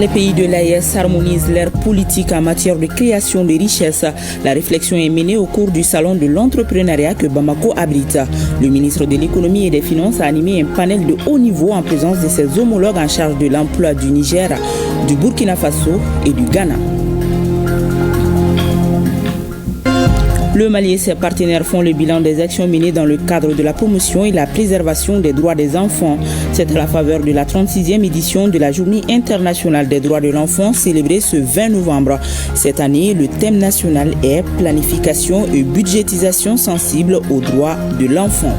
Les pays de l'AES harmonisent leur politique en matière de création de richesses. La réflexion est menée au cours du salon de l'entrepreneuriat que Bamako abrite. Le ministre de l'économie et des finances a animé un panel de haut niveau en présence de ses homologues en charge de l'emploi du Niger, du Burkina Faso et du Ghana. Le Mali et ses partenaires font le bilan des actions menées dans le cadre de la promotion et la préservation des droits des enfants. C'est à la faveur de la 36e édition de la Journée internationale des droits de l'enfant célébrée ce 20 novembre. Cette année, le thème national est planification et budgétisation sensible aux droits de l'enfant.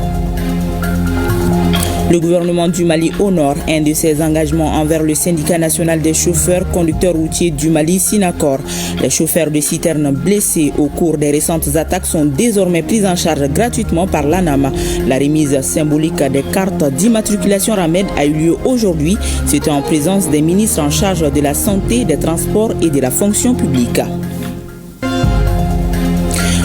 Le gouvernement du Mali honore un de ses engagements envers le syndicat national des chauffeurs conducteurs routiers du Mali, Synacor. Les chauffeurs de citernes blessés au cours des récentes attaques sont désormais pris en charge gratuitement par l'ANAM. La remise symbolique des cartes d'immatriculation RAMED a eu lieu aujourd'hui. C'était en présence des ministres en charge de la santé, des transports et de la fonction publique.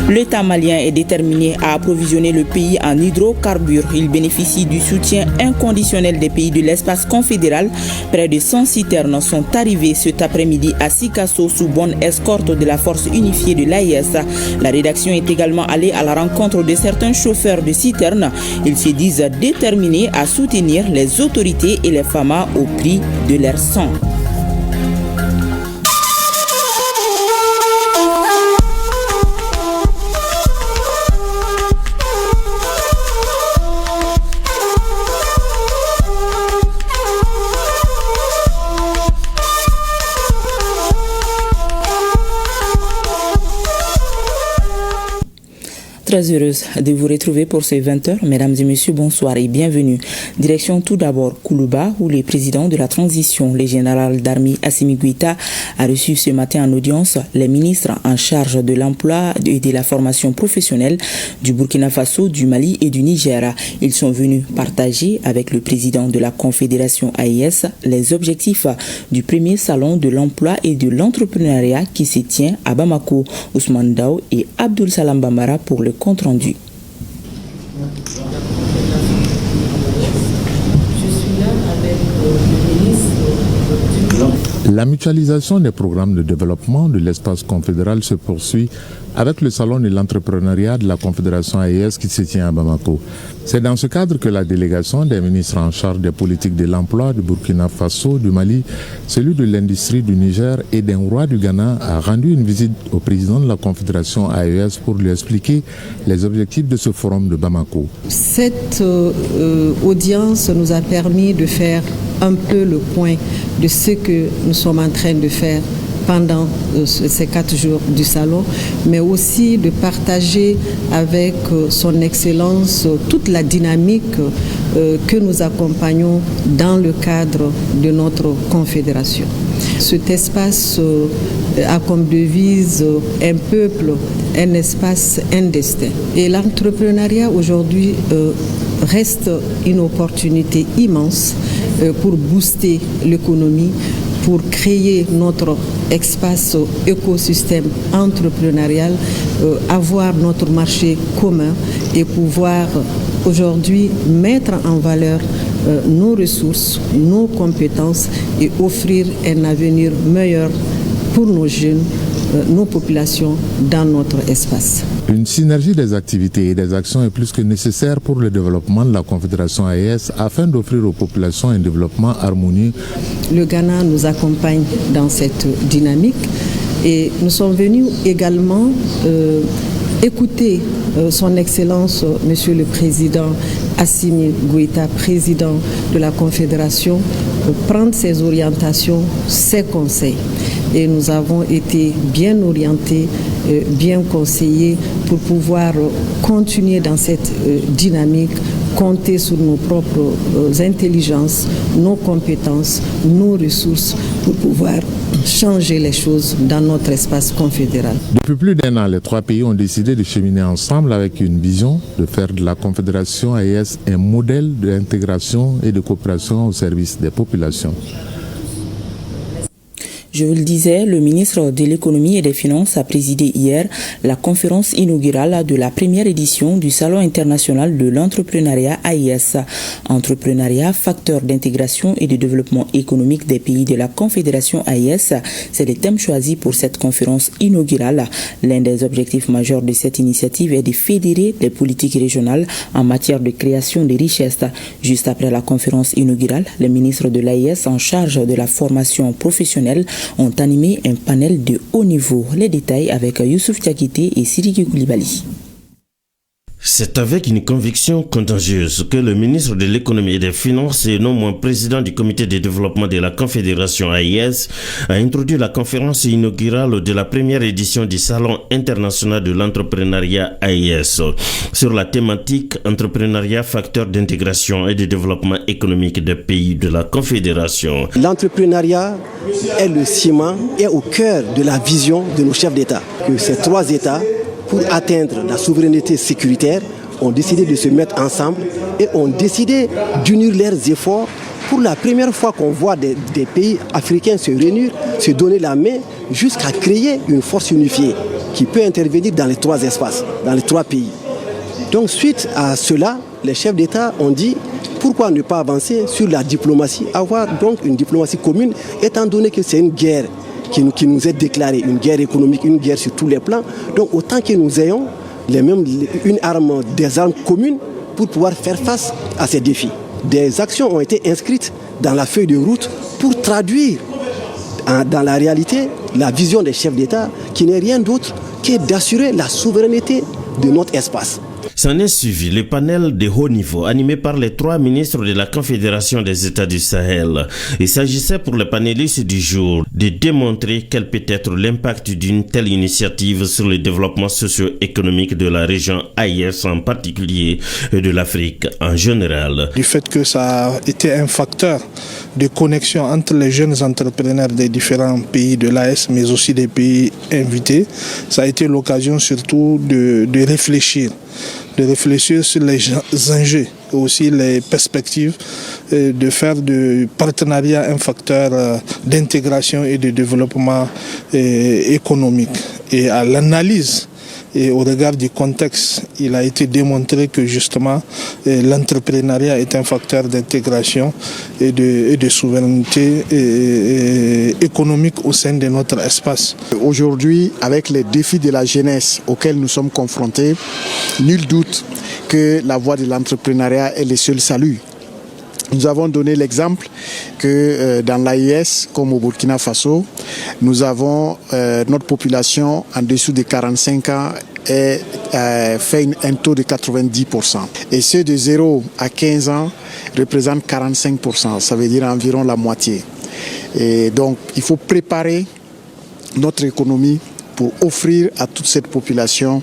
L'État malien est déterminé à approvisionner le pays en hydrocarbures. Il bénéficie du soutien inconditionnel des pays de l'espace confédéral. Près de 100 citernes sont arrivées cet après-midi à Sikasso sous bonne escorte de la force unifiée de l'AES. La rédaction est également allée à la rencontre de certains chauffeurs de citernes. Ils se disent déterminés à soutenir les autorités et les FAMA au prix de leur sang. Très heureuse de vous retrouver pour ces 20h. Mesdames et messieurs, bonsoir et bienvenue. Direction tout d'abord Koulouba, où le président de la transition, le général d'armée Assimi Goïta, a reçu ce matin en audience les ministres en charge de l'emploi et de la formation professionnelle du Burkina Faso, du Mali et du Niger. Ils sont venus partager avec le président de la Confédération AES les objectifs du premier salon de l'emploi et de l'entrepreneuriat qui se tient à Bamako. Ousmane Dao et Abdul Salam Bambara pour le compte rendu. La mutualisation des programmes de développement de l'espace confédéral se poursuit avec le salon de l'entrepreneuriat de la Confédération AES qui se tient à Bamako. C'est dans ce cadre que la délégation des ministres en charge des politiques de l'emploi du Burkina Faso, du Mali, celui de l'industrie du Niger et d'un roi du Ghana a rendu une visite au président de la Confédération AES pour lui expliquer les objectifs de ce forum de Bamako. Cette audience nous a permis de faire un peu le point de ce que nous sommes en train de faire pendant ces 4 jours du salon, mais aussi de partager avec son Excellence toute la dynamique que nous accompagnons dans le cadre de notre confédération. Cet espace a comme devise un peuple, un espace, un destin. Et l'entrepreneuriat aujourd'hui reste une opportunité immense pour booster l'économie, pour créer notre espace écosystème entrepreneurial, avoir notre marché commun et pouvoir aujourd'hui mettre en valeur nos ressources, nos compétences et offrir un avenir meilleur pour nos jeunes, nos populations dans notre espace. Une synergie des activités et des actions est plus que nécessaire pour le développement de la Confédération AES afin d'offrir aux populations un développement harmonieux. Le Ghana nous accompagne dans cette dynamique et nous sommes venus également écouter son Excellence, Monsieur le Président Assimi Goïta, président de la Confédération, prendre ses orientations, ses conseils. Et nous avons été bien orientés, bien conseillés pour pouvoir continuer dans cette dynamique, compter sur nos propres intelligences, nos compétences, nos ressources pour pouvoir changer les choses dans notre espace confédéral. Depuis plus d'1 an, les 3 pays ont décidé de cheminer ensemble avec une vision de faire de la Confédération AES un modèle d'intégration et de coopération au service des populations. Je vous le disais, le ministre de l'économie et des finances a présidé hier la conférence inaugurale de la première édition du Salon international de l'entrepreneuriat AIS. Entrepreneuriat, facteur d'intégration et de développement économique des pays de la Confédération AIS, c'est le thème choisi pour cette conférence inaugurale. L'un des objectifs majeurs de cette initiative est de fédérer les politiques régionales en matière de création de richesses. Juste après la conférence inaugurale, les ministres de l'AIS en charge de la formation professionnelle ont animé un panel de haut niveau. Les détails avec Youssouf Diakité et Sidiki Koulibaly. C'est avec une conviction contagieuse que le ministre de l'économie et des finances et non moins président du comité de développement de la Confédération AIS a introduit la conférence inaugurale de la première édition du Salon international de l'entrepreneuriat AIS sur la thématique entrepreneuriat, facteur d'intégration et de développement économique des pays de la Confédération. L'entrepreneuriat est le ciment et au cœur de la vision de nos chefs d'État. Que ces trois États, pour atteindre la souveraineté sécuritaire, ont décidé de se mettre ensemble et ont décidé d'unir leurs efforts. Pour la première fois qu'on voit des pays africains se réunir, se donner la main jusqu'à créer une force unifiée qui peut intervenir dans les trois espaces, dans les trois pays. Donc suite à cela, les chefs d'État ont dit pourquoi ne pas avancer sur la diplomatie, avoir donc une diplomatie commune étant donné que c'est une guerre qui nous est déclarée, une guerre économique, une guerre sur tous les plans. Donc autant que nous ayons des armes communes pour pouvoir faire face à ces défis. Des actions ont été inscrites dans la feuille de route pour traduire dans la réalité la vision des chefs d'État qui n'est rien d'autre que d'assurer la souveraineté de notre espace. S'en est suivi le panel de haut niveau animé par les trois ministres de la Confédération des États du Sahel. Il s'agissait pour les panélistes du jour de démontrer quel peut être l'impact d'une telle initiative sur le développement socio-économique de la région AIS en particulier et de l'Afrique en général. Du fait que ça a été un facteur de connexion entre les jeunes entrepreneurs des différents pays de l'AIS mais aussi des pays invités, ça a été l'occasion surtout de réfléchir sur les enjeux et aussi les perspectives de faire du partenariat un facteur d'intégration et de développement économique. Et à l'analyse et au regard du contexte, il a été démontré que justement l'entrepreneuriat est un facteur d'intégration et de souveraineté économique au sein de notre espace. Aujourd'hui, avec les défis de la jeunesse auxquels nous sommes confrontés, nul doute que la voie de l'entrepreneuriat est le seul salut. Nous avons donné l'exemple que dans l'AIS, comme au Burkina Faso, nous avons notre population en dessous de 45 ans fait un taux de 90%. Et ceux de 0 à 15 ans représentent 45%, ça veut dire environ la moitié. Et donc il faut préparer notre économie pour offrir à toute cette population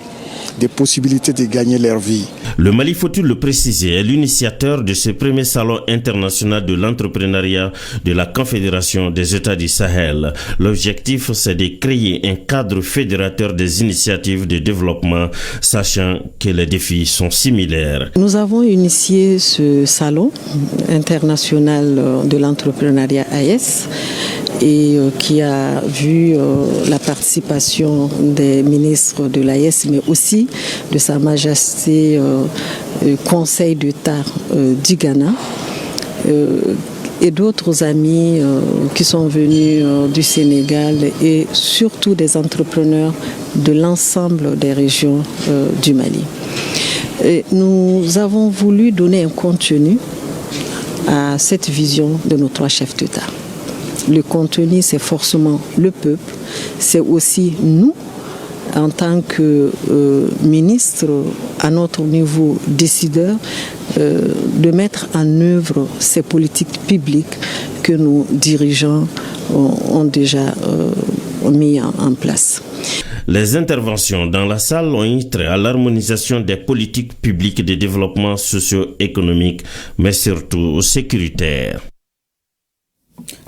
des possibilités de gagner leur vie. Le Mali, faut-il le préciser, est l'initiateur de ce premier salon international de l'entrepreneuriat de la Confédération des États du Sahel. L'objectif, c'est de créer un cadre fédérateur des initiatives de développement, sachant que les défis sont similaires. Nous avons initié ce salon international de l'entrepreneuriat AIS et qui a vu la participation des ministres de l'AIS, mais aussi de Sa Majesté Conseil d'État du Ghana et d'autres amis qui sont venus du Sénégal et surtout des entrepreneurs de l'ensemble des régions du Mali. Et nous avons voulu donner un contenu à cette vision de nos trois chefs d'État. Le contenu, c'est forcément le peuple, c'est aussi nous, en tant que ministre, à notre niveau décideur, de mettre en œuvre ces politiques publiques que nos dirigeants ont déjà mis en place. Les interventions dans la salle ont eu trait à l'harmonisation des politiques publiques de développement socio-économique, mais surtout sécuritaire.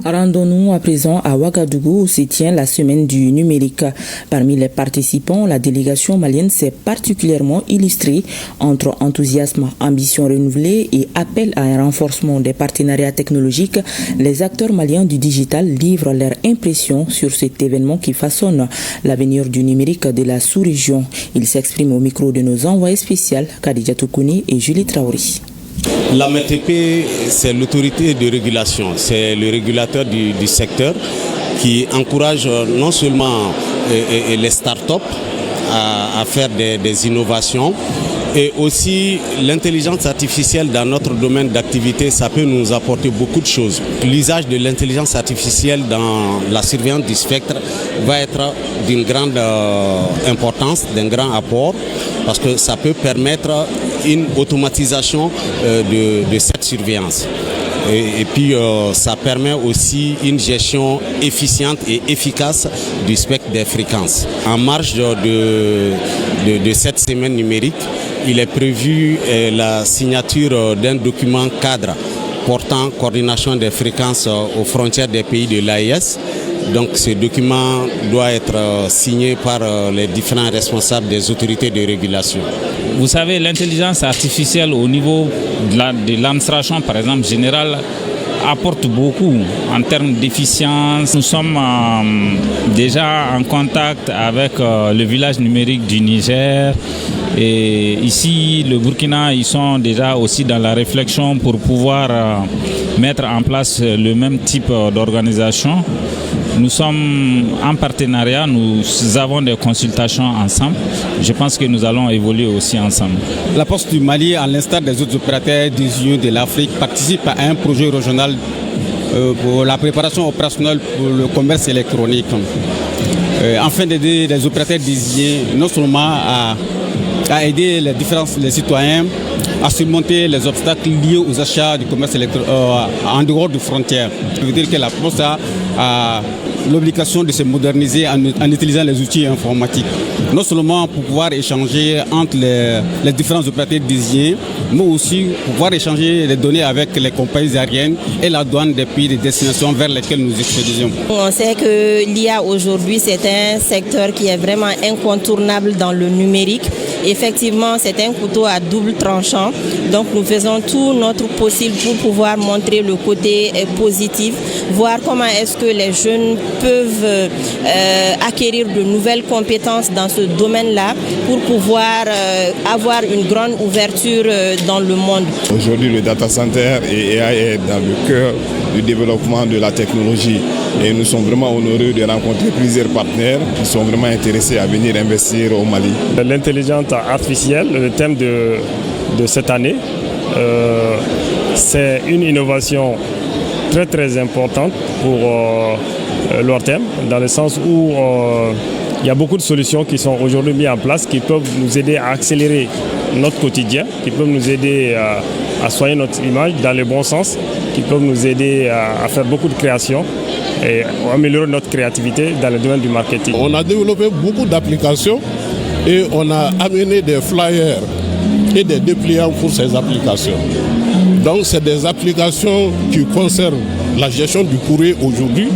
Rendons-nous à présent à Ouagadougou où se tient la semaine du numérique. Parmi les participants, la délégation malienne s'est particulièrement illustrée entre enthousiasme, ambition renouvelée et appel à un renforcement des partenariats technologiques. Les acteurs maliens du digital livrent leurs impressions sur cet événement qui façonne l'avenir du numérique de la sous-région. Ils s'expriment au micro de nos envoyés spéciaux, Khadija Toukouni et Julie Traoré. La MTP, c'est l'autorité de régulation, c'est le régulateur du secteur qui encourage non seulement les startups à faire des innovations, et aussi l'intelligence artificielle dans notre domaine d'activité, ça peut nous apporter beaucoup de choses. L'usage de l'intelligence artificielle dans la surveillance du spectre va être d'une grande importance, d'un grand apport, parce que ça peut permettre une automatisation de cette surveillance. Et puis ça permet aussi une gestion efficiente et efficace du spectre des fréquences. En marge de cette semaine numérique, il est prévu la signature d'un document cadre portant coordination des fréquences aux frontières des pays de l'AES. Donc ce document doit être signé par les différents responsables des autorités de régulation. Vous savez, l'intelligence artificielle au niveau de l'administration, par exemple, générale, apporte beaucoup en termes d'efficience. Nous sommes déjà en contact avec le village numérique du Niger. Et ici, le Burkina, ils sont déjà aussi dans la réflexion pour pouvoir mettre en place le même type d'organisation. Nous sommes en partenariat, nous avons des consultations ensemble. Je pense que nous allons évoluer aussi ensemble. La Poste du Mali, à l'instar des autres opérateurs des Unions de l'Afrique, participe à un projet régional pour la préparation opérationnelle pour le commerce électronique. Afin d'aider les opérateurs désignés non seulement à aider les citoyens à surmonter les obstacles liés aux achats du commerce électronique en dehors des frontières. Ça veut dire que la Poste a l'obligation de se moderniser en utilisant les outils informatiques. Non seulement pour pouvoir échanger entre les différents opérateurs désignés, mais aussi pour pouvoir échanger les données avec les compagnies aériennes et la douane des pays de destination vers lesquels nous expédions. On sait que l'IA aujourd'hui, c'est un secteur qui est vraiment incontournable dans le numérique. Effectivement, c'est un couteau à double tranchant. Donc nous faisons tout notre possible pour pouvoir montrer le côté positif, voir comment est-ce que les jeunes peuvent acquérir de nouvelles compétences dans ce domaine-là pour pouvoir avoir une grande ouverture dans le monde. Aujourd'hui, le data center et AI est dans le cœur du développement de la technologie et nous sommes vraiment honorés de rencontrer plusieurs partenaires qui sont vraiment intéressés à venir investir au Mali. L'intelligence artificielle, le thème de cette année, c'est une innovation très très importante pour l'ORTEM, dans le sens où il y a beaucoup de solutions qui sont aujourd'hui mises en place qui peuvent nous aider à accélérer notre quotidien, qui peuvent nous aider à soigner notre image dans le bon sens, qui peuvent nous aider à faire beaucoup de créations et à améliorer notre créativité dans le domaine du marketing. On a développé beaucoup d'applications et on a amené des flyers et des dépliants pour ces applications. Donc c'est des applications qui concernent la gestion du courrier aujourd'hui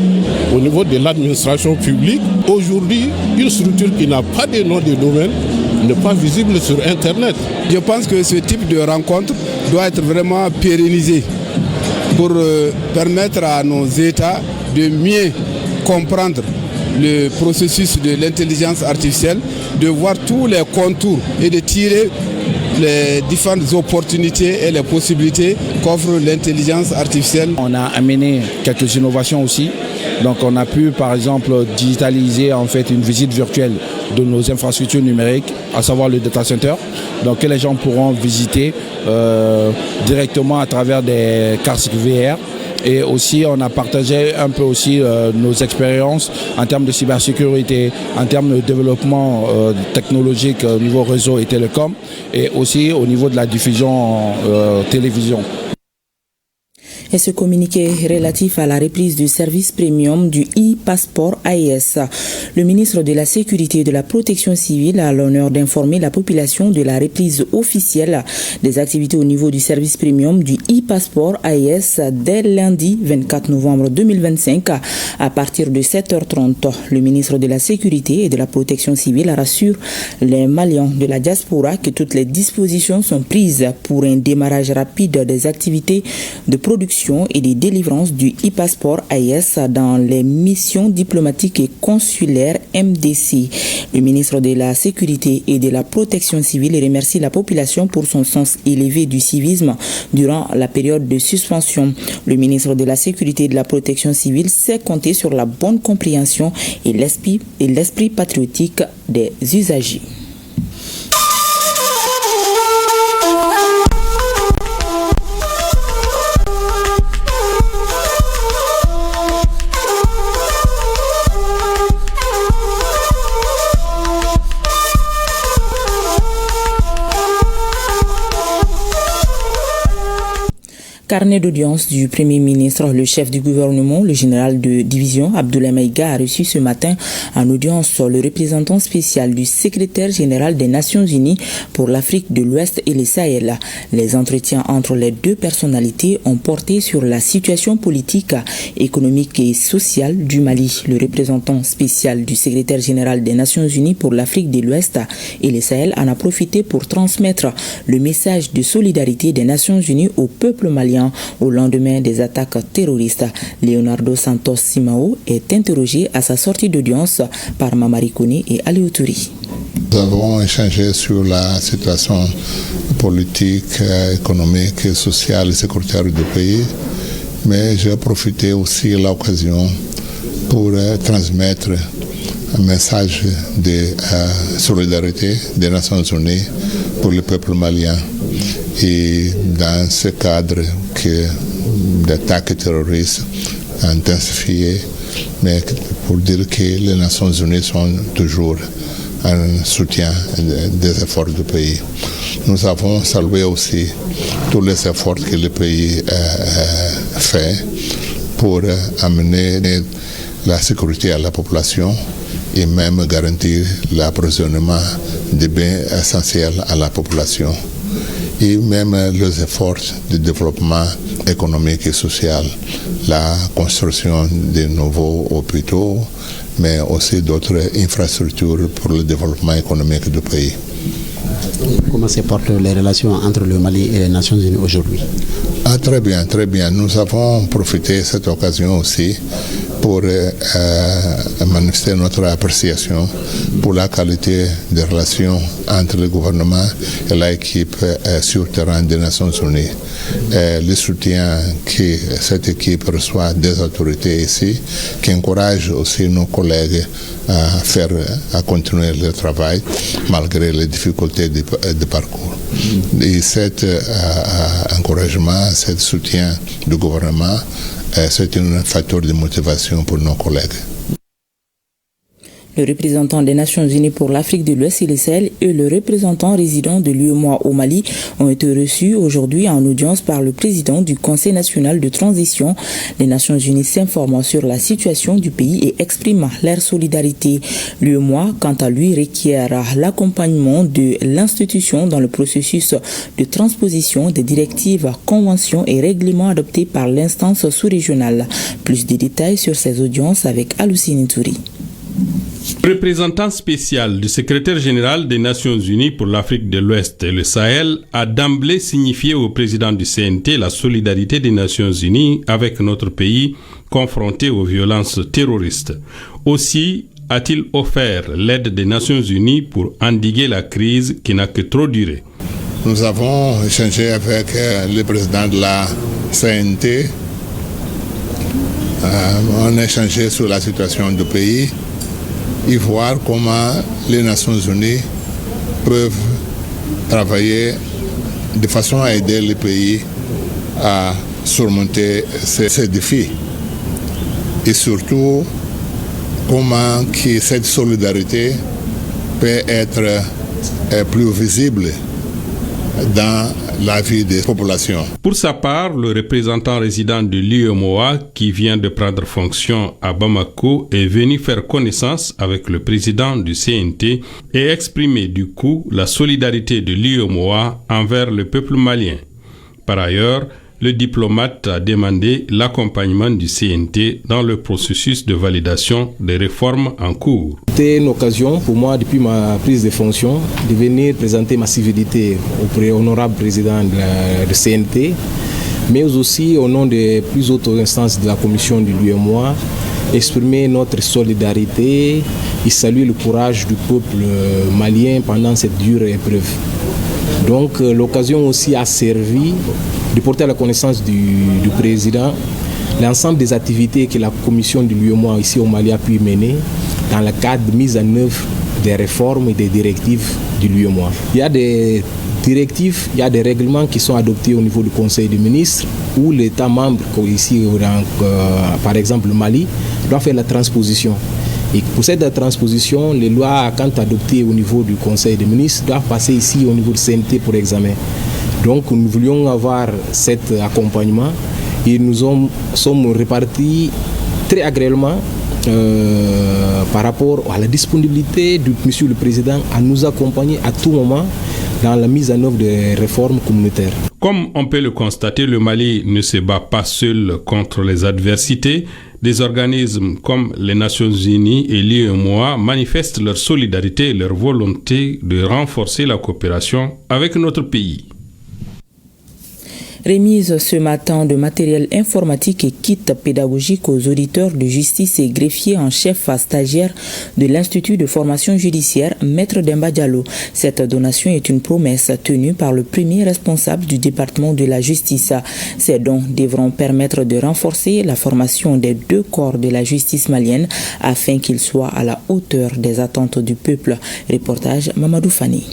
au niveau de l'administration publique. Aujourd'hui, une structure qui n'a pas de nom de domaine n'est pas visible sur Internet. Je pense que ce type de rencontre doit être vraiment pérennisé pour permettre à nos États de mieux comprendre le processus de l'intelligence artificielle, de voir tous les contours et de tirer les différentes opportunités et les possibilités qu'offre l'intelligence artificielle. On a amené quelques innovations aussi. Donc on a pu par exemple digitaliser en fait une visite virtuelle de nos infrastructures numériques, à savoir le data center, donc que les gens pourront visiter directement à travers des cartes VR. Et aussi, on a partagé un peu aussi nos expériences en termes de cybersécurité, en termes de développement technologique au niveau réseau et télécom, et aussi au niveau de la diffusion télévision. Et ce communiqué relatif à la reprise du service premium du e-passeport AES. Le ministre de la Sécurité et de la Protection civile a l'honneur d'informer la population de la reprise officielle des activités au niveau du service premium du e-passeport AES dès lundi 24 novembre 2025 à partir de 7h30. Le ministre de la Sécurité et de la Protection civile rassure les Maliens de la diaspora que toutes les dispositions sont prises pour un démarrage rapide des activités de production et de délivrance du e-passeport AES dans les missions diplomatiques et consulaires MDC. Le ministre de la Sécurité et de la Protection civile remercie la population pour son sens élevé du civisme durant la période de suspension. Le ministre de la Sécurité et de la Protection civile sait compter sur la bonne compréhension et l'esprit patriotique des usagers. Carnet d'audience du Premier ministre, le chef du gouvernement, le général de division Abdoulaye Maïga a reçu ce matin en audience le représentant spécial du secrétaire général des Nations Unies pour l'Afrique de l'Ouest et le Sahel. Les entretiens entre les deux personnalités ont porté sur la situation politique, économique et sociale du Mali. Le représentant spécial du secrétaire général des Nations Unies pour l'Afrique de l'Ouest et le Sahel en a profité pour transmettre le message de solidarité des Nations Unies au peuple malien au lendemain des attaques terroristes. Leonardo Santos Simao est interrogé à sa sortie d'audience par Mamari Kone et Aliou Touri. Nous avons échangé sur la situation politique, économique, sociale et sécuritaire du pays, mais j'ai profité aussi de l'occasion pour transmettre un message de solidarité des Nations Unies pour le peuple malien. Et dans ce cadre d'attaques terroristes intensifiées, mais pour dire que les Nations Unies sont toujours en soutien des efforts du pays. Nous avons salué aussi tous les efforts que le pays fait pour amener la sécurité à la population et même garantir l'approvisionnement des biens essentiels à la population. Et même les efforts de développement économique et social, la construction de nouveaux hôpitaux, mais aussi d'autres infrastructures pour le développement économique du pays. Comment se portent les relations entre le Mali et les Nations Unies aujourd'hui? Très bien, très bien. Nous avons profité de cette occasion aussi pour manifester notre appréciation pour la qualité des relations entre le gouvernement et l'équipe sur le terrain des Nations Unies. Le soutien que cette équipe reçoit des autorités ici, qui encourage aussi nos collègues à continuer le travail malgré les difficultés de parcours. Et cet encouragement, cet soutien du gouvernement, c'est un facteur de motivation pour nos collègues. Le représentant des Nations Unies pour l'Afrique de l'Ouest et le Sahel et le représentant résident de l'UEMOA au Mali ont été reçus aujourd'hui en audience par le président du Conseil national de transition. Les Nations Unies s'informent sur la situation du pays et expriment leur solidarité. L'UEMOA, quant à lui, requiert l'accompagnement de l'institution dans le processus de transposition des directives, conventions et règlements adoptés par l'instance sous-régionale. Plus de détails sur ces audiences avec Aloussine Touri. Représentant spécial du secrétaire général des Nations Unies pour l'Afrique de l'Ouest et le Sahel a d'emblée signifié au président du CNT la solidarité des Nations Unies avec notre pays confronté aux violences terroristes. Aussi a-t-il offert l'aide des Nations Unies pour endiguer la crise qui n'a que trop duré. Nous avons échangé avec le président de la CNT. On a échangé sur la situation du pays et voir comment les Nations Unies peuvent travailler de façon à aider les pays à surmonter ces défis. Et surtout, comment que cette solidarité peut être plus visible dans la vie des populations. Pour sa part, le représentant résident de l'UEMOA, qui vient de prendre fonction à Bamako, est venu faire connaissance avec le président du CNT et exprimer du coup la solidarité de l'UEMOA envers le peuple malien. Par ailleurs, le diplomate a demandé l'accompagnement du CNT dans le processus de validation des réformes en cours. C'était une occasion pour moi, depuis ma prise de fonction, de venir présenter ma civilité auprès de l'honorable président du CNT, mais aussi au nom des plus hautes instances de la commission de l'UEMOA, exprimer notre solidarité et saluer le courage du peuple malien pendant cette dure épreuve. Donc l'occasion aussi a servi de porter à la connaissance du président l'ensemble des activités que la commission de l'UEMOA ici au Mali a pu mener dans le cadre de mise en œuvre des réformes et des directives de l'UEMOA. Il y a des directives, il y a des règlements qui sont adoptés au niveau du Conseil des ministres où l'État membre, ici par exemple le Mali, doit faire la transposition. Et pour cette transposition, les lois, quand adoptées au niveau du Conseil des ministres, doivent passer ici au niveau du CNT pour examen. Donc nous voulions avoir cet accompagnement et nous sommes répartis très agréablement par rapport à la disponibilité de Monsieur le Président à nous accompagner à tout moment dans la mise en œuvre des réformes communautaires. Comme on peut le constater, le Mali ne se bat pas seul contre les adversités. Des organismes comme les Nations Unies et l'UEMOA manifestent leur solidarité et leur volonté de renforcer la coopération avec notre pays. Remise ce matin de matériel informatique et kits pédagogiques aux auditeurs de justice et greffiers en chef stagiaire de l'Institut de formation judiciaire, Maître Demba Diallo. Cette donation est une promesse tenue par le premier responsable du département de la justice. Ces dons devront permettre de renforcer la formation des deux corps de la justice malienne afin qu'ils soient à la hauteur des attentes du peuple. Reportage Mamadou Fani.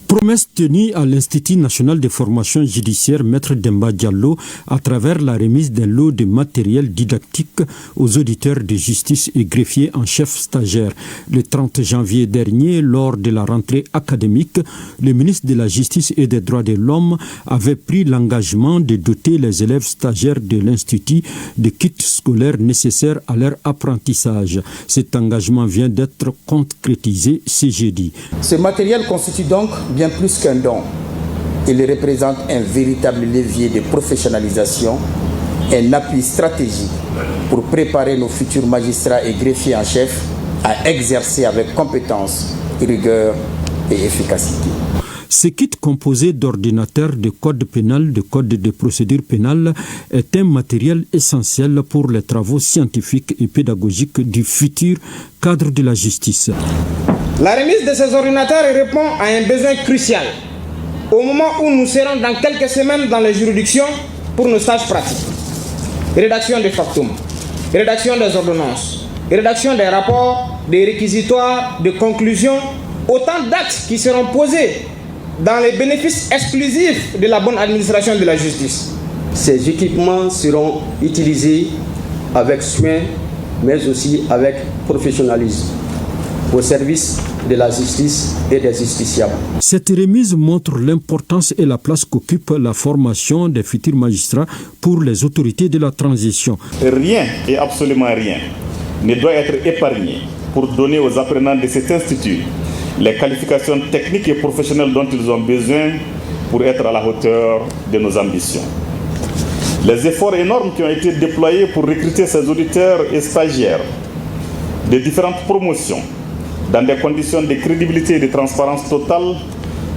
Promesse tenue à l'Institut national de formation judiciaire Maître Demba Diallo à travers la remise d'un lot de matériel didactique aux auditeurs de justice et greffiers en chef stagiaire. Le 30 janvier dernier, lors de la rentrée académique, le ministre de la Justice et des Droits de l'Homme avait pris l'engagement de doter les élèves stagiaires de l'Institut de kits scolaires nécessaires à leur apprentissage. Cet engagement vient d'être concrétisé ce jeudi. Ce matériel constitue donc bien plus qu'un don. Il représente un véritable levier de professionnalisation, un appui stratégique pour préparer nos futurs magistrats et greffiers en chef à exercer avec compétence, rigueur et efficacité. Ce kit composé d'ordinateurs, de code pénal, de code de procédure pénale est un matériel essentiel pour les travaux scientifiques et pédagogiques du futur cadre de la justice. La remise de ces ordinateurs répond à un besoin crucial au moment où nous serons dans quelques semaines dans les juridictions pour nos stages pratiques. Rédaction des factums, rédaction des ordonnances, rédaction des rapports, des réquisitoires, de conclusions, autant d'actes qui seront posés dans les bénéfices exclusifs de la bonne administration de la justice. Ces équipements seront utilisés avec soin, mais aussi avec professionnalisme, au service de la justice et des justiciables. Cette remise montre l'importance et la place qu'occupe la formation des futurs magistrats pour les autorités de la transition. Rien et absolument rien ne doit être épargné pour donner aux apprenants de cet institut les qualifications techniques et professionnelles dont ils ont besoin pour être à la hauteur de nos ambitions. Les efforts énormes qui ont été déployés pour recruter ces auditeurs et stagiaires de différentes promotions dans des conditions de crédibilité et de transparence totale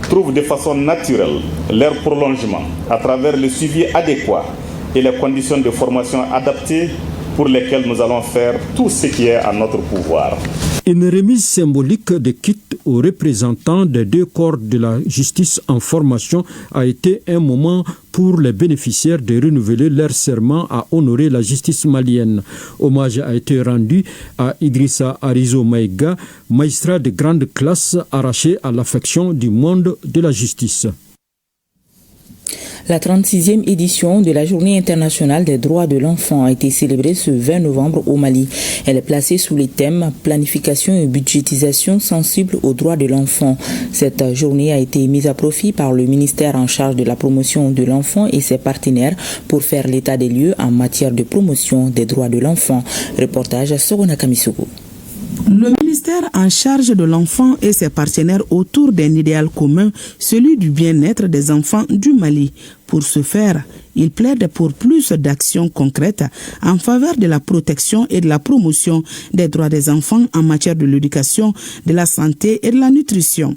trouvent de façon naturelle leur prolongement à travers le suivi adéquat et les conditions de formation adaptées pour lesquelles nous allons faire tout ce qui est à notre pouvoir. Une remise symbolique de kits aux représentants des deux corps de la justice en formation a été un moment pour les bénéficiaires de renouveler leur serment à honorer la justice malienne. Hommage a été rendu à Idrissa Arizo Maïga, magistrat de grande classe arraché à l'affection du monde de la justice. La 36e édition de la Journée internationale des droits de l'enfant a été célébrée ce 20 novembre au Mali. Elle est placée sous les thèmes planification et budgétisation sensible aux droits de l'enfant. Cette journée a été mise à profit par le ministère en charge de la promotion de l'enfant et ses partenaires pour faire l'état des lieux en matière de promotion des droits de l'enfant. Reportage à Sorona Kamisoko. Le ministère en charge de l'enfant et ses partenaires autour d'un idéal commun, celui du bien-être des enfants du Mali. Pour ce faire, il plaide pour plus d'actions concrètes en faveur de la protection et de la promotion des droits des enfants en matière de l'éducation, de la santé et de la nutrition.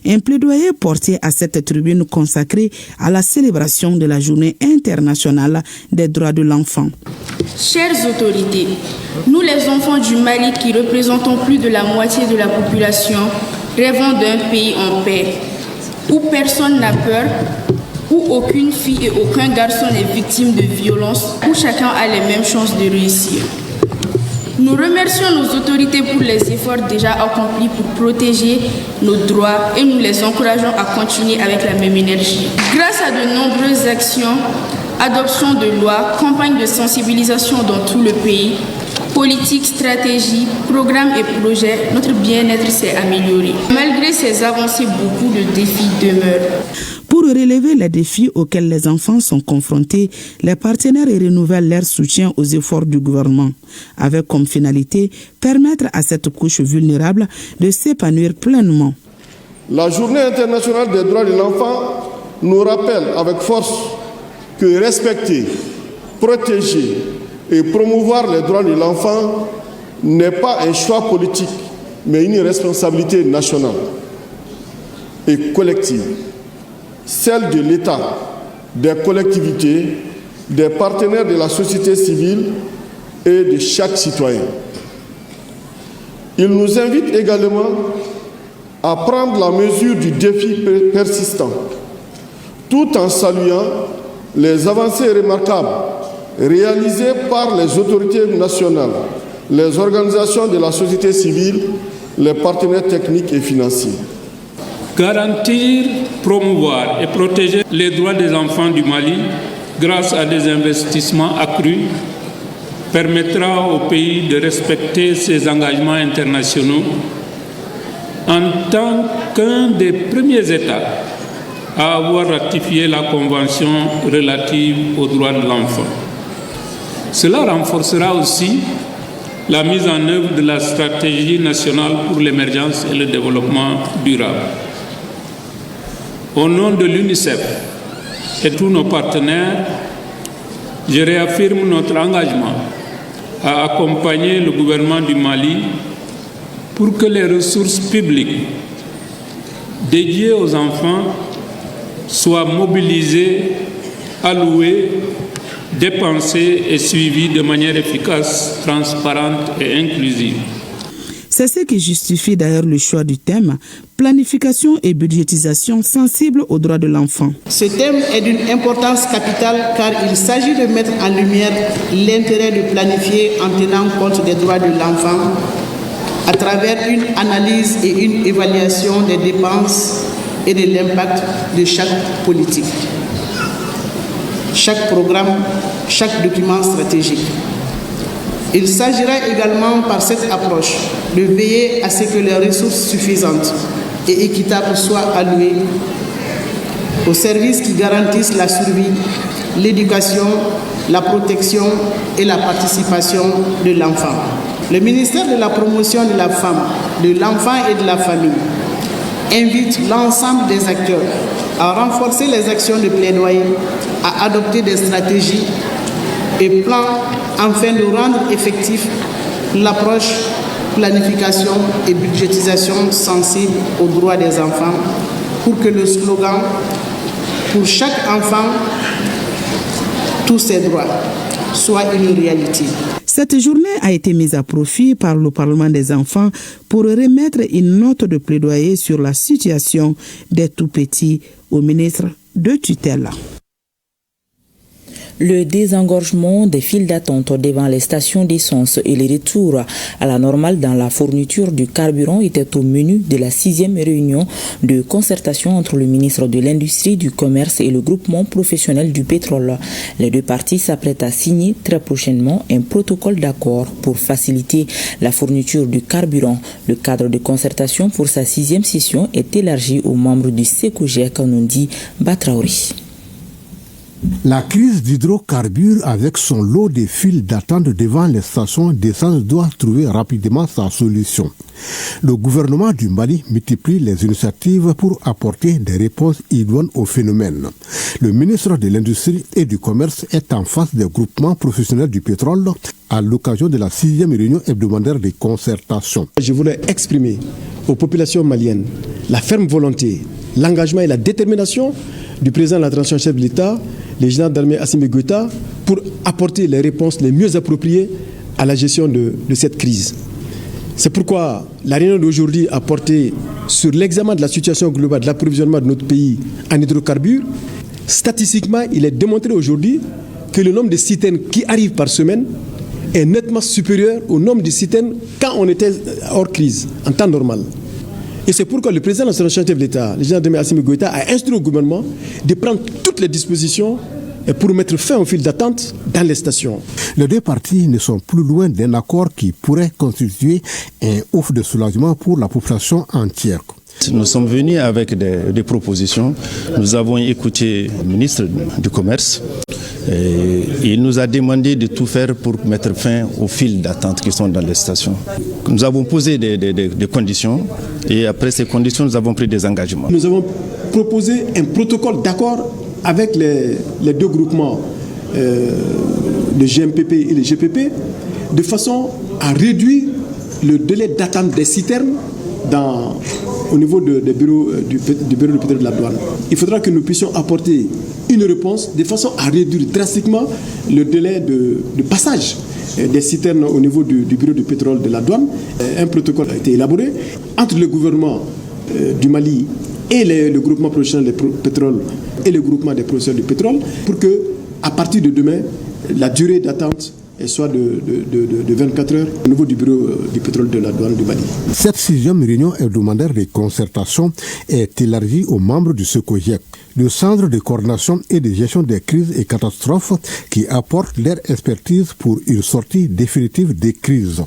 Un plaidoyer porté à cette tribune consacrée à la célébration de la Journée internationale des droits de l'enfant. Chères autorités, nous les enfants du Mali qui représentons plus de la moitié de la population, rêvons d'un pays en paix, où personne n'a peur, où aucune fille et aucun garçon n'est victime de violence, où chacun a les mêmes chances de réussir. Nous remercions nos autorités pour les efforts déjà accomplis pour protéger nos droits et nous les encourageons à continuer avec la même énergie. Grâce à de nombreuses actions, adoption de lois, campagnes de sensibilisation dans tout le pays, politiques, stratégies, programmes et projets, notre bien-être s'est amélioré. Malgré ces avancées, beaucoup de défis demeurent. Pour relever les défis auxquels les enfants sont confrontés, les partenaires renouvellent leur soutien aux efforts du gouvernement, avec comme finalité permettre à cette couche vulnérable de s'épanouir pleinement. La Journée internationale des droits de l'enfant nous rappelle avec force que respecter, protéger et promouvoir les droits de l'enfant n'est pas un choix politique, mais une responsabilité nationale et collective. Celle de l'État, des collectivités, des partenaires de la société civile et de chaque citoyen. Il nous invite également à prendre la mesure du défi persistant, tout en saluant les avancées remarquables réalisées par les autorités nationales, les organisations de la société civile, les partenaires techniques et financiers. Garantir, promouvoir et protéger les droits des enfants du Mali grâce à des investissements accrus permettra au pays de respecter ses engagements internationaux en tant qu'un des premiers États à avoir ratifié la Convention relative aux droits de l'enfant. Cela renforcera aussi la mise en œuvre de la stratégie nationale pour l'émergence et le développement durable. Au nom de l'UNICEF et tous nos partenaires, je réaffirme notre engagement à accompagner le gouvernement du Mali pour que les ressources publiques dédiées aux enfants soient mobilisées, allouées, dépensées et suivies de manière efficace, transparente et inclusive. C'est ce qui justifie d'ailleurs le choix du thème « Planification et budgétisation sensible aux droits de l'enfant ». Ce thème est d'une importance capitale car il s'agit de mettre en lumière l'intérêt de planifier en tenant compte des droits de l'enfant à travers une analyse et une évaluation des dépenses et de l'impact de chaque politique, chaque programme, chaque document stratégique. Il s'agira également par cette approche de veiller à ce que les ressources suffisantes et équitables soient allouées aux services qui garantissent la survie, l'éducation, la protection et la participation de l'enfant. Le ministère de la Promotion de la Femme, de l'Enfant et de la Famille invite l'ensemble des acteurs à renforcer les actions de plaidoyer, à adopter des stratégies et plans afin de rendre effectif l'approche planification et budgétisation sensible aux droits des enfants pour que le slogan « Pour chaque enfant, tous ses droits » soit une réalité. Cette journée a été mise à profit par le Parlement des enfants pour remettre une note de plaidoyer sur la situation des tout-petits au ministre de tutelle. Le désengorgement des files d'attente devant les stations d'essence et les retours à la normale dans la fourniture du carburant était au menu de la 6e réunion de concertation entre le ministre de l'Industrie, du Commerce et le groupement professionnel du pétrole. Les deux parties s'apprêtent à signer très prochainement un protocole d'accord pour faciliter la fourniture du carburant. Le cadre de concertation pour sa 6e session est élargi aux membres du SECOGEC, nous dit Batraouri. La crise d'hydrocarbures avec son lot de files d'attente devant les stations d'essence doit trouver rapidement sa solution. Le gouvernement du Mali multiplie les initiatives pour apporter des réponses idoines au phénomène. Le ministre de l'Industrie et du Commerce est en face des groupements professionnels du pétrole à l'occasion de la 6e réunion hebdomadaire de concertation. Je voulais exprimer aux populations maliennes la ferme volonté, l'engagement et la détermination du président de la transition chef de l'État, le général d'armée Assimi Goïta, pour apporter les réponses les mieux appropriées à la gestion de cette crise. C'est pourquoi la réunion d'aujourd'hui a porté sur l'examen de la situation globale de l'approvisionnement de notre pays en hydrocarbures. Statistiquement, il est démontré aujourd'hui que le nombre de citernes qui arrivent par semaine est nettement supérieur au nombre de citernes quand on était hors crise, en temps normal. Et c'est pourquoi le président de la chef de l'État, le général d'armée Assimi Goïta, a instruit au gouvernement de prendre toutes les dispositions pour mettre fin aux files d'attente dans les stations. Les deux parties ne sont plus loin d'un accord qui pourrait constituer un offre de soulagement pour la population entière. Nous sommes venus avec des propositions. Nous avons écouté le ministre du Commerce. Et il nous a demandé de tout faire pour mettre fin aux files d'attente qui sont dans les stations. Nous avons posé des conditions et après ces conditions, nous avons pris des engagements. Nous avons proposé un protocole d'accord avec les deux groupements, le GMPP et le GPP, de façon à réduire le délai d'attente des citernes au niveau des bureaux du bureau de pétrole de la douane. Il faudra que nous puissions apporter une réponse de façon à réduire drastiquement le délai de passage des citernes au niveau du bureau du pétrole de la douane. Un protocole a été élaboré entre le gouvernement du Mali et le groupement professionnel du pétrole et le groupement des professionnels du pétrole pour que, à partir de demain, la durée d'attente soit de 24 heures au niveau du bureau du pétrole de la douane du Mali. Cette 6e réunion hebdomadaire de concertation est élargie aux membres du SECOGEC, le centre de coordination et de gestion des crises et catastrophes qui apportent leur expertise pour une sortie définitive des crises.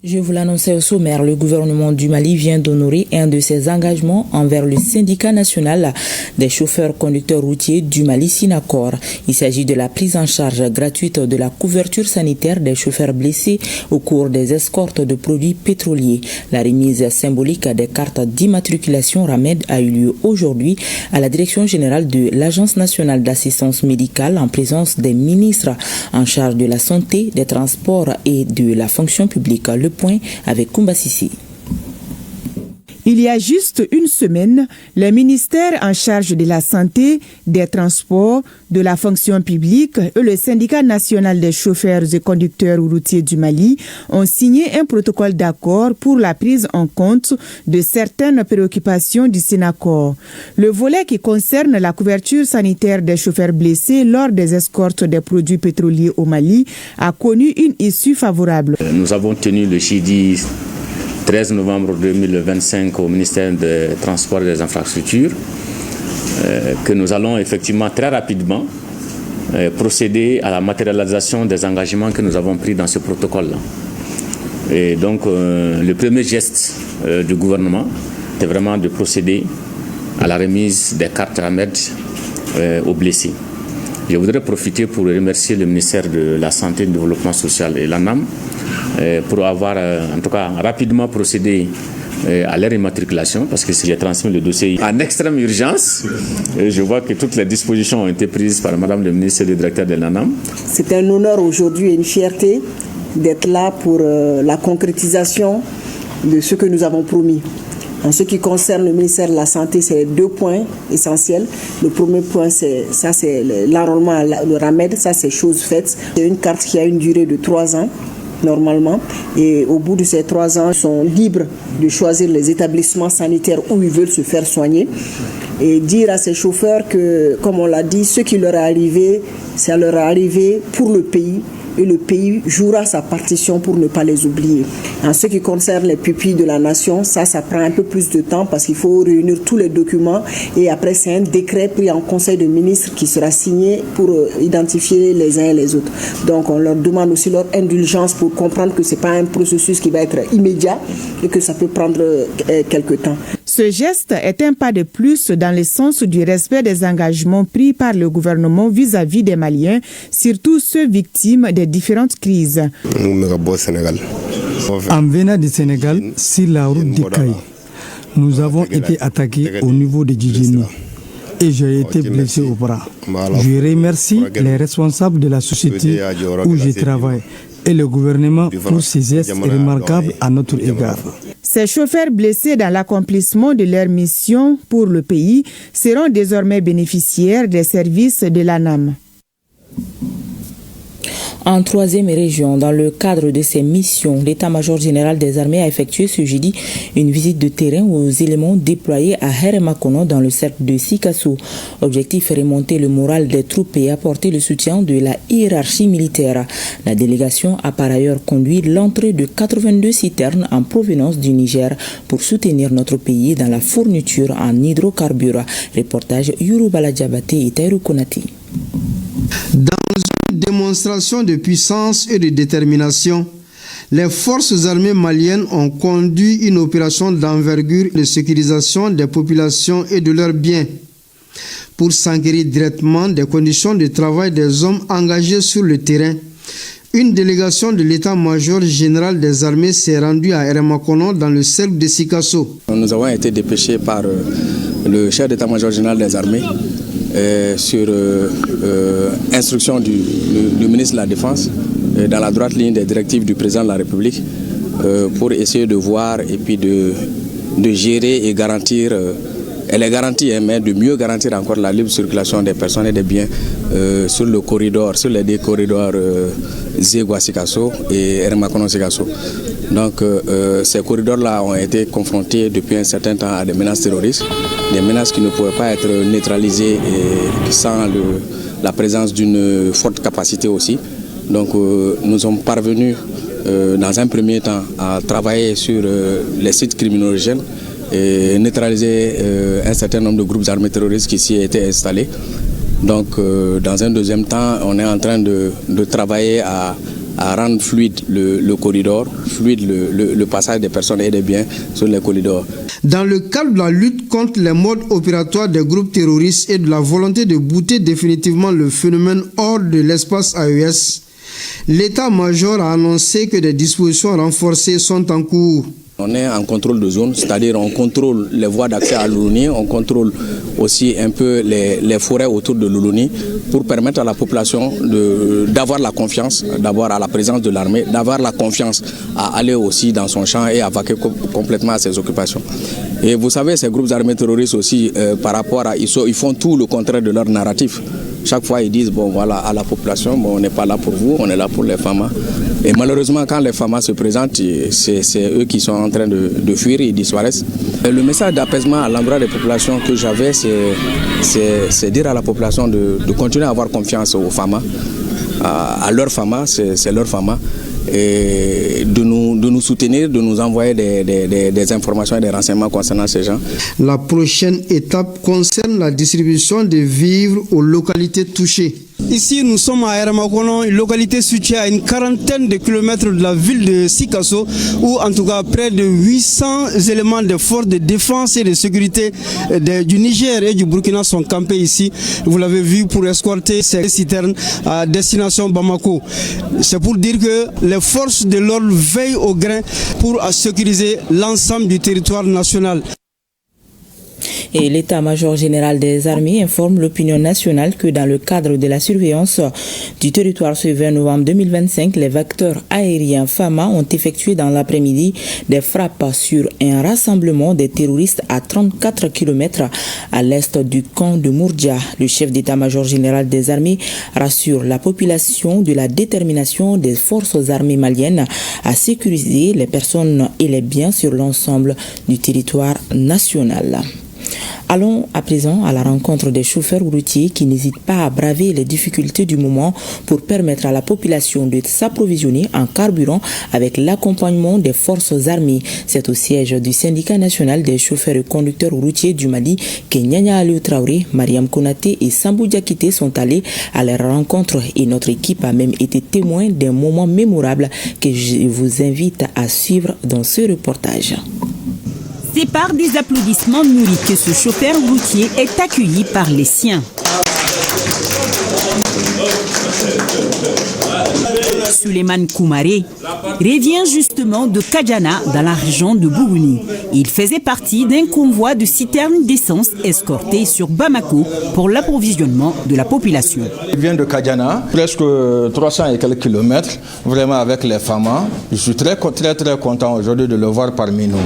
Je vous l'annonçais au sommaire, le gouvernement du Mali vient d'honorer un de ses engagements envers le syndicat national des chauffeurs-conducteurs routiers du Mali, Synacor. Il s'agit de la prise en charge gratuite de la couverture sanitaire des chauffeurs blessés au cours des escortes de produits pétroliers. La remise symbolique des cartes d'immatriculation RAMED a eu lieu aujourd'hui à la direction générale de l'Agence nationale d'assistance médicale en présence des ministres en charge de la santé, des transports et de la fonction publique. Le point avec Koumba Sissi. Il y a juste une semaine, les ministères en charge de la santé, des transports, de la fonction publique et le syndicat national des chauffeurs et conducteurs routiers du Mali ont signé un protocole d'accord pour la prise en compte de certaines préoccupations du Synacor. Le volet qui concerne la couverture sanitaire des chauffeurs blessés lors des escortes des produits pétroliers au Mali a connu une issue favorable. Nous avons tenu le jeudi 13 novembre 2025 au ministère des Transports et des Infrastructures que nous allons effectivement très rapidement procéder à la matérialisation des engagements que nous avons pris dans ce protocole-là. Et donc le premier geste du gouvernement était vraiment de procéder à la remise des cartes RAMED aux blessés. Je voudrais profiter pour remercier le ministère de la Santé et du Développement Social et l'ANAM pour avoir en tout cas rapidement procédé à leur immatriculation parce que j'ai transmis le dossier en extrême urgence et je vois que toutes les dispositions ont été prises par Madame le ministre et le directeur de l'ANAM. C'est un honneur aujourd'hui et une fierté d'être là pour la concrétisation de ce que nous avons promis. En ce qui concerne le ministère de la Santé, c'est 2 points essentiels. Le premier point, c'est l'enrôlement, le RAMED, ça c'est chose faite. C'est une carte qui a une durée de 3 ans. Normalement, et au bout de ces 3 ans, ils sont libres de choisir les établissements sanitaires où ils veulent se faire soigner. et dire à ces chauffeurs que, comme on l'a dit, ce qui leur est arrivé, ça leur est arrivé pour le pays. Et le pays jouera sa partition pour ne pas les oublier. En ce qui concerne les pupilles de la nation, ça prend un peu plus de temps parce qu'il faut réunir tous les documents et après c'est un décret pris en conseil de ministres qui sera signé pour identifier les uns et les autres. Donc on leur demande aussi leur indulgence pour comprendre que ce n'est pas un processus qui va être immédiat et que ça peut prendre quelques temps. Ce geste est un pas de plus dans le sens du respect des engagements pris par le gouvernement vis-à-vis des Maliens, surtout ceux victimes des différentes crises. En venant du Sénégal, sur la route de Caille, nous avons été attaqués au niveau de Djidjeni et j'ai été blessé au bras. Je remercie les responsables de la société où je travaille et le gouvernement pour ces gestes remarquables à notre égard. Ces chauffeurs blessés dans l'accomplissement de leur mission pour le pays seront désormais bénéficiaires des services de l'ANAM. En troisième région, dans le cadre de ses missions, l'état-major général des armées a effectué ce jeudi une visite de terrain aux éléments déployés à Heremakono dans le cercle de Sikasso. Objectif, remonter le moral des troupes et apporter le soutien de la hiérarchie militaire. La délégation a par ailleurs conduit l'entrée de 82 citernes en provenance du Niger pour soutenir notre pays dans la fourniture en hydrocarbures. Reportage Yourou Baladjabate et Taïrou Konati. Dans une démonstration de puissance et de détermination, les forces armées maliennes ont conduit une opération d'envergure de sécurisation des populations et de leurs biens pour s'enquérir directement des conditions de travail des hommes engagés sur le terrain. Une délégation de l'état-major général des armées s'est rendue à Heremakono dans le cercle de Sikasso. Nous avons été dépêchés par le chef d'état-major général des armées sur instruction du ministre de la Défense, dans la droite ligne des directives du président de la République, pour essayer de voir et puis de gérer et garantir, elle est garantie, mais de mieux garantir encore la libre circulation des personnes et des biens sur le corridor, sur les deux corridors Zegwa-Sikasso et Heremakono-Sikasso. Donc ces corridors-là ont été confrontés depuis un certain temps à des menaces terroristes, des menaces qui ne pouvaient pas être neutralisées et sans la présence d'une forte capacité aussi. Donc nous sommes parvenus dans un premier temps à travailler sur les sites criminogènes et neutraliser un certain nombre de groupes armés terroristes qui s'y étaient installés. Donc dans un deuxième temps, on est en train de travailler à rendre fluide le corridor, fluide le passage des personnes et des biens sur les corridors. Dans le cadre de la lutte contre les modes opératoires des groupes terroristes et de la volonté de bouter définitivement le phénomène hors de l'espace AES, l'état-major a annoncé que des dispositions renforcées sont en cours. On est en contrôle de zone, c'est-à-dire on contrôle les voies d'accès à Luluni, on contrôle aussi un peu les forêts autour de Luluni pour permettre à la population d'avoir la confiance, d'avoir à la présence de l'armée, d'avoir la confiance à aller aussi dans son champ et à vaquer complètement à ses occupations. Et vous savez, ces groupes armés terroristes aussi, par rapport à ils font tout le contraire de leur narratif. Chaque fois, ils disent, bon voilà, à la population, bon, on n'est pas là pour vous, on est là pour les FAMA. Et malheureusement, quand les FAMA se présentent, c'est eux qui sont en train de fuir, ils disparaissent. Et le message d'apaisement à l'endroit des populations que j'avais, c'est dire à la population de continuer à avoir confiance aux FAMA, à leurs FAMA, c'est leur FAMA, et de nous soutenir, de nous envoyer des informations et des renseignements concernant ces gens. La prochaine étape concerne la distribution des vivres aux localités touchées. Ici, nous sommes à Heremakono, une localité située à une quarantaine de kilomètres de la ville de Sikasso, où en tout cas près de 800 éléments de forces de défense et de sécurité du Niger et du Burkina sont campés ici. Vous l'avez vu, pour escorter ces citernes à destination Bamako. C'est pour dire que les forces de l'ordre veillent au grain pour sécuriser l'ensemble du territoire national. Et l'état-major général des armées informe l'opinion nationale que dans le cadre de la surveillance du territoire ce 20 novembre 2025, les vecteurs aériens FAMA ont effectué dans l'après-midi des frappes sur un rassemblement des terroristes à 34 km à l'est du camp de Mourdja. Le chef d'état-major général des armées rassure la population de la détermination des forces armées maliennes à sécuriser les personnes et les biens sur l'ensemble du territoire national. Allons à présent à la rencontre des chauffeurs routiers qui n'hésitent pas à braver les difficultés du moment pour permettre à la population de s'approvisionner en carburant avec l'accompagnement des forces armées. C'est au siège du syndicat national des chauffeurs et conducteurs routiers du Mali que Nyanya Aliou Traoré, Mariam Konaté et Sambou Diakité sont allés à leur rencontre et notre équipe a même été témoin d'un moment mémorable que je vous invite à suivre dans ce reportage. C'est par des applaudissements nourris que ce chauffeur routier est accueilli par les siens. Suleiman Koumaré revient justement de Kadjana dans la région de Bougouni. Il faisait partie d'un convoi de citernes d'essence escorté sur Bamako pour l'approvisionnement de la population. Je viens de Kadjana, presque 300 et quelques kilomètres, vraiment avec les femmes. Je suis très content aujourd'hui de le voir parmi nous.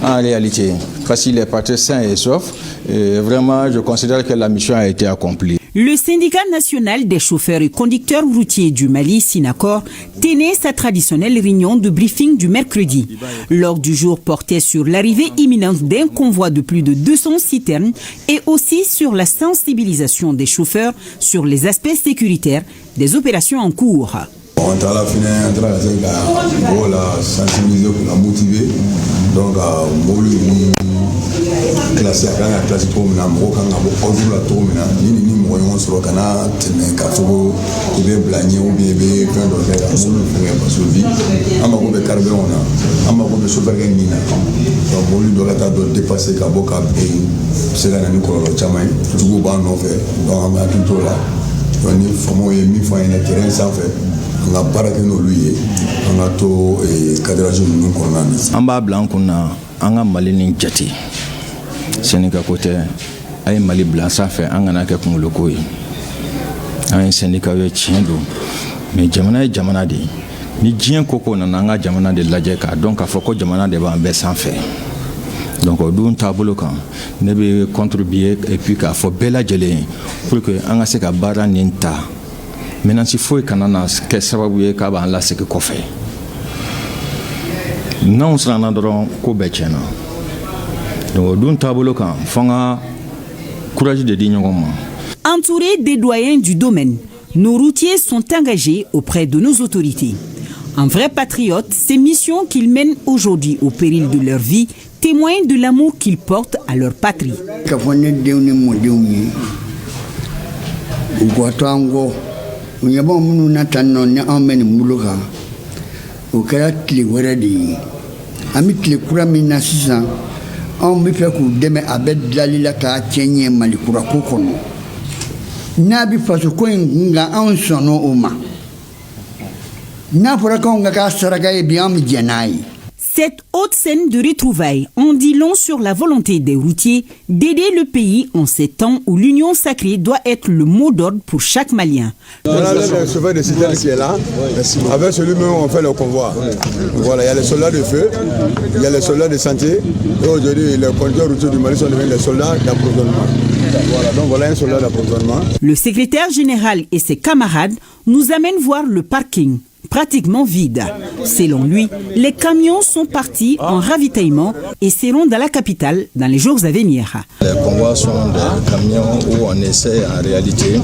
En réalité, parce qu'il est parti sain et sauf, et vraiment je considère que la mission a été accomplie. Le syndicat national des chauffeurs et conducteurs routiers du Mali, Synacor, tenait sa traditionnelle réunion de briefing du mercredi. L'ordre du jour portait sur l'arrivée imminente d'un convoi de plus de 200 citernes et aussi sur la sensibilisation des chauffeurs sur les aspects sécuritaires des opérations en cours. On est à la fin, on a sensibiliser pour la motiver. Donc, classe à classe pour la on se recana, Kafo, Blagné ou bien plein de Amako de carburant, Amako de Soberganina. Donc, on doit dépasser Kaboka et c'est la Nicolas Chamay, tout ban en fait, donc on a tout là. On est formé 1000 fois un terrain sans fait. On a paraqué nos lieux, on a tout et cadrage nous qu'on a mis. Amba blanc qu'on a, on a malini jati. Sénégal côté, aïe Mali blanc ça fait, on a quelques locaux. Un syndicat est tiendo, mais jamana est jamana de. Ni jien koko na nanga jamana de la jeka, donc a foko jamana de bambé sans fait. Donc au d'un tableau quand ne peut contribuer et puis qu'à faut bella gelé pour que on a ce qu'à barra ninta. Maintenant si faut kanana que ça va bouiller qu'à ban là c'est que qu'on fait. Non on sera n'adorons qu'au béchena. Donc au d'un tableau quand fonga courage de dignes comme moi. Entourés des doyens du domaine, nos routiers sont engagés auprès de nos autorités. Un vrai patriote, ces missions qu'ils mènent aujourd'hui au péril de leur vie témoignent de l'amour qu'ils portent à leur patrie. Nabi faso ko nga an sono oma na fora ko nga ka saraka e biam janai. Cette haute scène de retrouvailles en dit long sur la volonté des routiers d'aider le pays en ces temps où l'union sacrée doit être le mot d'ordre pour chaque Malien. Voilà le chauffeur de citerne qui est là. Avec celui-même on fait le convoi. Voilà, il y a les soldats de feu, il y a les soldats de santé et aujourd'hui les conducteurs routiers du Mali sont devenus les soldats d'approvisionnement. Voilà, donc voilà un soldat d'approvisionnement. Le secrétaire général et ses camarades nous amènent voir le parking, pratiquement vide. Selon lui, les camions sont partis en ravitaillement et seront dans la capitale dans les jours à venir. Les convois sont des camions où on essaie en réalité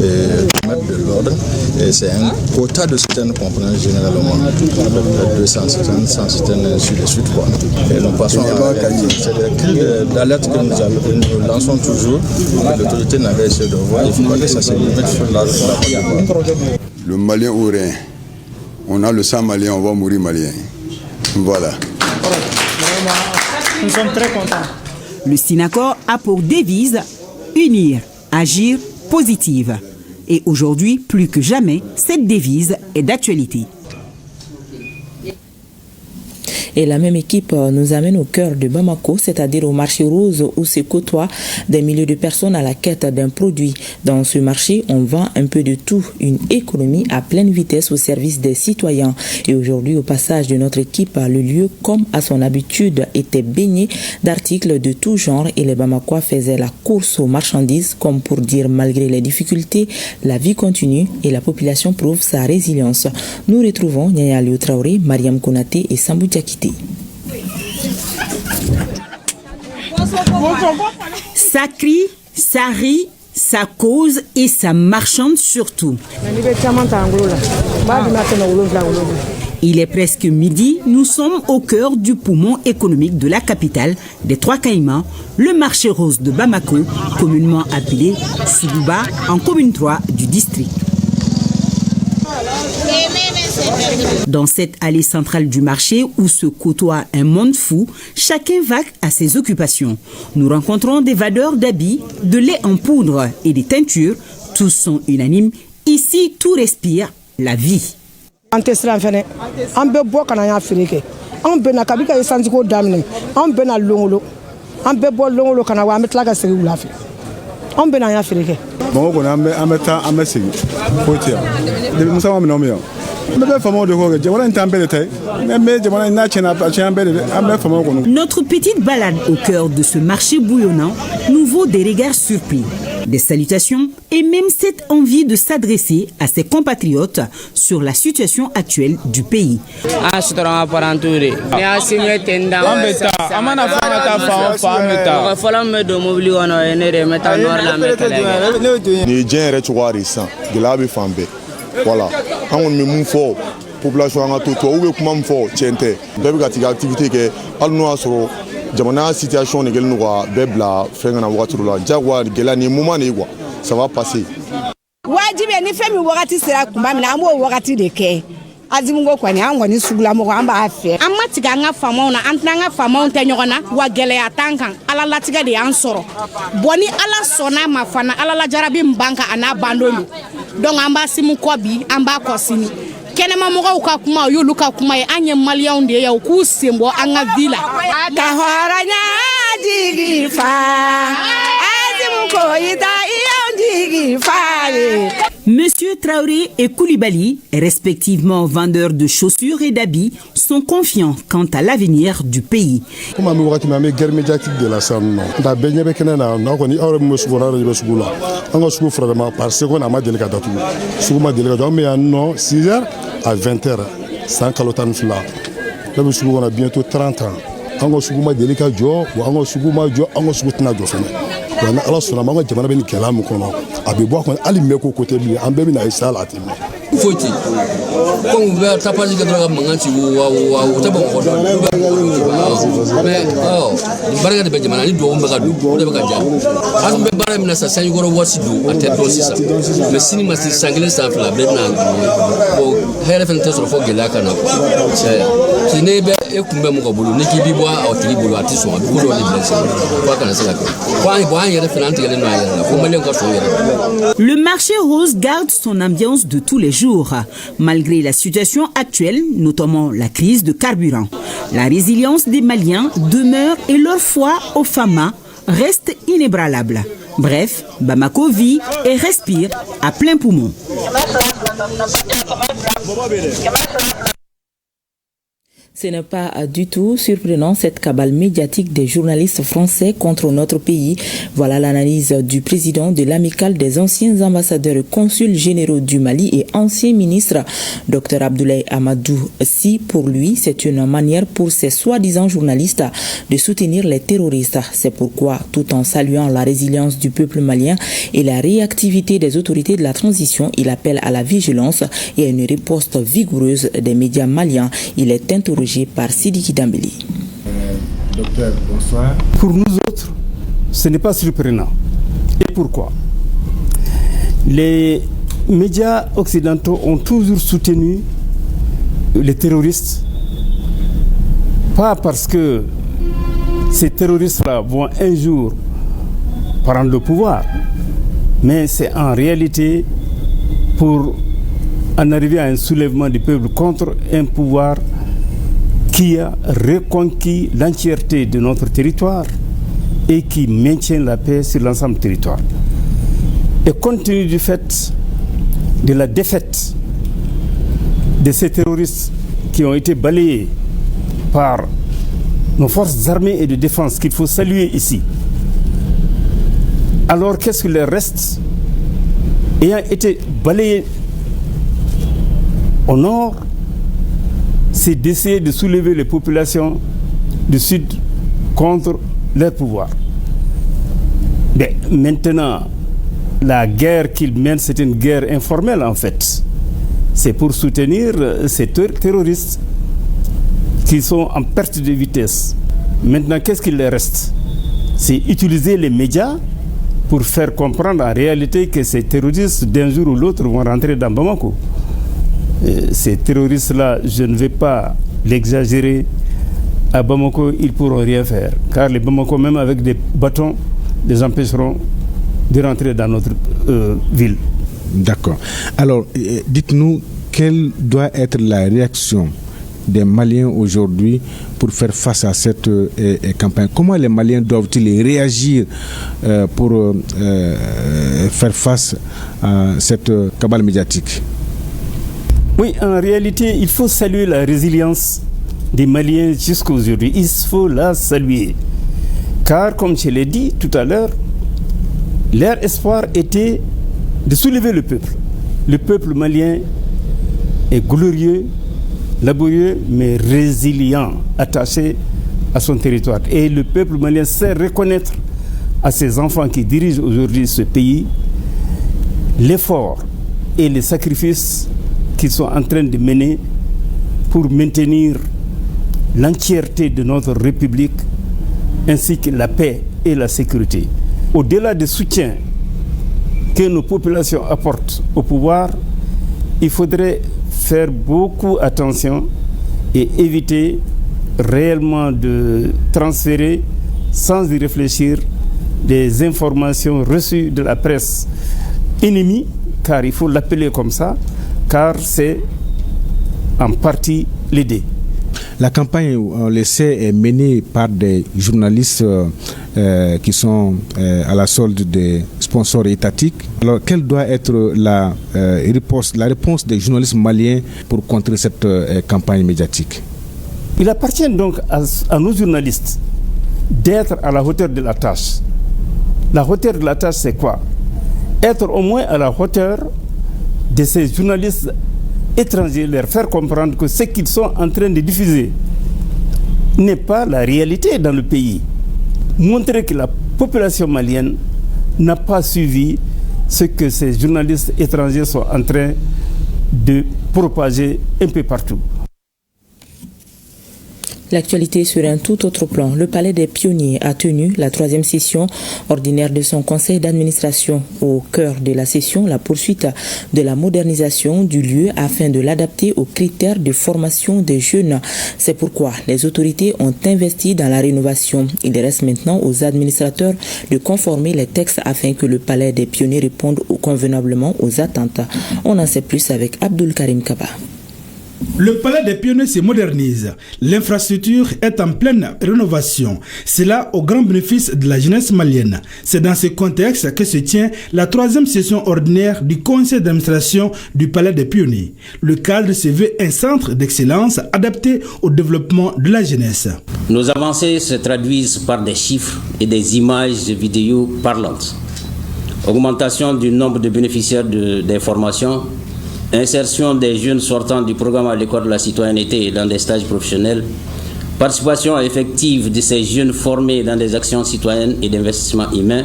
de mettre de l'ordre. Et c'est un quota de citernes qu'on prend généralement, à peu près 200 citernes, 100 citernes sur les suites. Et nous passons à la réalité. C'est des cris d'alerte que nous lançons toujours. L'autorité n'avait essayé de voir. Il faut que ça se limite sur la route. Le Malien ou rien. On a le sang malien, on va mourir malien. Voilà. Nous sommes très contents. Le Synacor a pour devise unir, agir, positive. Et aujourd'hui, plus que jamais, cette devise est d'actualité. Et la même équipe nous amène au cœur de Bamako, c'est-à-dire au marché rose où se côtoient des milliers de personnes à la quête d'un produit. Dans ce marché, on vend un peu de tout, une économie à pleine vitesse au service des citoyens. Et aujourd'hui, au passage de notre équipe, le lieu, comme à son habitude, était baigné d'articles de tout genre et les Bamakois faisaient la course aux marchandises, comme pour dire malgré les difficultés, la vie continue et la population prouve sa résilience. Nous retrouvons Nyanya Aliou Traoré, Mariam Konaté et Sambou Diakité. Ça crie, ça rit, ça cause et ça marchande surtout. Il est presque midi, nous sommes au cœur du poumon économique de la capitale des Trois Caïmans, le marché rose de Bamako, communément appelé Soudouba, en commune 3 du district. Dans cette allée centrale du marché où se côtoie un monde fou, chacun vague à ses occupations. Nous rencontrons des vendeurs d'habits, de lait en poudre et des teintures. Tous sont unanimes. Ici, tout respire la vie. Notre petite balade au cœur de ce marché bouillonnant nous vaut des regards surpris, des salutations et même cette envie de s'adresser à ses compatriotes sur la situation actuelle du pays. Voilà, on me move for population en tout ou be kuma fo tiente be ga tiga activité ke alno asoro jamana situation ne gel no wa bebla fenga wakati la jagwa gela ni moment ne quoi ça va passer wajibe ni femi wakati sera kumba mina amo wakati de ke azimungo kwani angwani sugula mo amba afe amatiga nga fama na antanga fama on tenyona wa gele atankan ala latiga de ansoro boni ala sona mafana ala la jarabi mbanka ana bandolu donc amba simu kobi amba kosini kenema mo ka kuma yo luka kuma e anye malion de ya ku sembo anga villa ka horanya digifa azimu ko ida digifa. Monsieur Traoré et Koulibaly, respectivement vendeurs de chaussures et d'habits, sont confiants quant à l'avenir du pays. Comme nous avons une guerre médiatique de la scène, nous avons besoin de parce qu'on a délégué mais à 6h à 20h, sans calotan fla. Nous avons bientôt 30 ans. On a délégué on a ala sɔnna ma ka jamana bɛ ni gɛlɛya min kɔnɔ a bɛ bɔ a kɔnɔ hali mɛko côté bi an bɛɛ bɛ na ye sa la ten foti ko bɛ tapage kɛ dɔrɔn ka mankan ci wa o tɛ bɔ mɔgɔ dɔn mais barika de bɛ jamana ni duwawu bɛ ka don o de bɛ ka diya an bɛ baara min na sisan sanji kɔrɔ wasi don a tɛ dɔn sisan mais sini ma se san kelen san fila bɛɛ bɛna bon hɛrɛ fana tɛ sɔrɔ fo gɛlɛya ka na si ne bɛ e kun bɛ mɔgɔ bolo ni k'i bi bɔ a tigi bolo a tɛ sɔn a bɛ ko dɔ de bila sen fo a kana se ka kɛ fo an yɛrɛ fana an tigɛlen don a yɛrɛ la fo maliyɛn ka sɔn yɛrɛ. Le marché rose garde son ambiance de tous les jours, malgré la situation actuelle, notamment la crise de carburant. La résilience des Maliens demeure et leur foi au FAMA reste inébranlable. Bref, Bamako vit et respire à plein poumon. Ce n'est pas du tout surprenant cette cabale médiatique des journalistes français contre notre pays. Voilà l'analyse du président de l'amicale des anciens ambassadeurs et consuls généraux du Mali et ancien ministre, Dr Abdoulaye Amadou Sy. Pour lui, c'est une manière pour ces soi-disant journalistes de soutenir les terroristes. C'est pourquoi, tout en saluant la résilience du peuple malien et la réactivité des autorités de la transition, il appelle à la vigilance et à une riposte vigoureuse des médias maliens. Il est interrogé par Sidiki Dambeli. Docteur, bonsoir. Pour nous autres, ce n'est pas surprenant. Et pourquoi? Les médias occidentaux ont toujours soutenu les terroristes, pas parce que ces terroristes-là vont un jour prendre le pouvoir, mais c'est en réalité pour en arriver à un soulèvement du peuple contre un pouvoir qui a reconquis l'entièreté de notre territoire et qui maintient la paix sur l'ensemble du territoire. Et compte tenu du fait de la défaite de ces terroristes qui ont été balayés par nos forces armées et de défense qu'il faut saluer ici, alors qu'est-ce qu'il leur reste ayant été balayés au nord? C'est d'essayer de soulever les populations du sud contre leur pouvoir. Mais maintenant, la guerre qu'ils mènent, c'est une guerre informelle en fait. C'est pour soutenir ces terroristes qui sont en perte de vitesse. Maintenant, qu'est-ce qu'il leur reste? C'est utiliser les médias pour faire comprendre en réalité que ces terroristes, d'un jour ou l'autre, vont rentrer dans Bamako. Ces terroristes-là, je ne vais pas l'exagérer, à Bamako, ils ne pourront rien faire. Car les Bamako, même avec des bâtons, les empêcheront de rentrer dans notre ville. D'accord. Alors, dites-nous, quelle doit être la réaction des Maliens aujourd'hui pour faire face à cette campagne? Comment les Maliens doivent-ils réagir pour faire face à cette cabale médiatique? Oui, en réalité, il faut saluer la résilience des Maliens jusqu'à aujourd'hui. Il faut la saluer. Car, comme je l'ai dit tout à l'heure, leur espoir était de soulever le peuple. Le peuple malien est glorieux, laborieux, mais résilient, attaché à son territoire. Et le peuple malien sait reconnaître à ses enfants qui dirigent aujourd'hui ce pays l'effort et les sacrifices qu'ils sont en train de mener pour maintenir l'entièreté de notre République ainsi que la paix et la sécurité. Au-delà du soutien que nos populations apportent au pouvoir, il faudrait faire beaucoup attention et éviter réellement de transférer sans y réfléchir des informations reçues de la presse ennemie, car il faut l'appeler comme ça, car c'est en partie l'idée. La campagne, on le sait, est menée par des journalistes qui sont à la solde des sponsors étatiques. Alors, quelle doit être la réponse des journalistes maliens pour contrer cette campagne médiatique? Il appartient donc à nos journalistes d'être à la hauteur de la tâche. La hauteur de la tâche, c'est quoi? Être au moins à la hauteur de ces journalistes étrangers, leur faire comprendre que ce qu'ils sont en train de diffuser n'est pas la réalité dans le pays. Montrer que la population malienne n'a pas suivi ce que ces journalistes étrangers sont en train de propager un peu partout. L'actualité sur un tout autre plan. Le Palais des Pionniers a tenu la 3e session ordinaire de son conseil d'administration. Au cœur de la session, la poursuite de la modernisation du lieu afin de l'adapter aux critères de formation des jeunes. C'est pourquoi les autorités ont investi dans la rénovation. Il reste maintenant aux administrateurs de conformer les textes afin que le Palais des Pionniers réponde convenablement aux attentes. On en sait plus avec Abdul Karim Kaba. Le Palais des Pionniers se modernise. L'infrastructure est en pleine rénovation. C'est là au grand bénéfice de la jeunesse malienne. C'est dans ce contexte que se tient la 3e session ordinaire du conseil d'administration du Palais des Pionniers. Le cadre se veut un centre d'excellence adapté au développement de la jeunesse. Nos avancées se traduisent par des chiffres et des images vidéo parlantes. Augmentation du nombre de bénéficiaires des formations, insertion des jeunes sortant du programme à l'école de la citoyenneté dans des stages professionnels, participation effective de ces jeunes formés dans des actions citoyennes et d'investissement humain,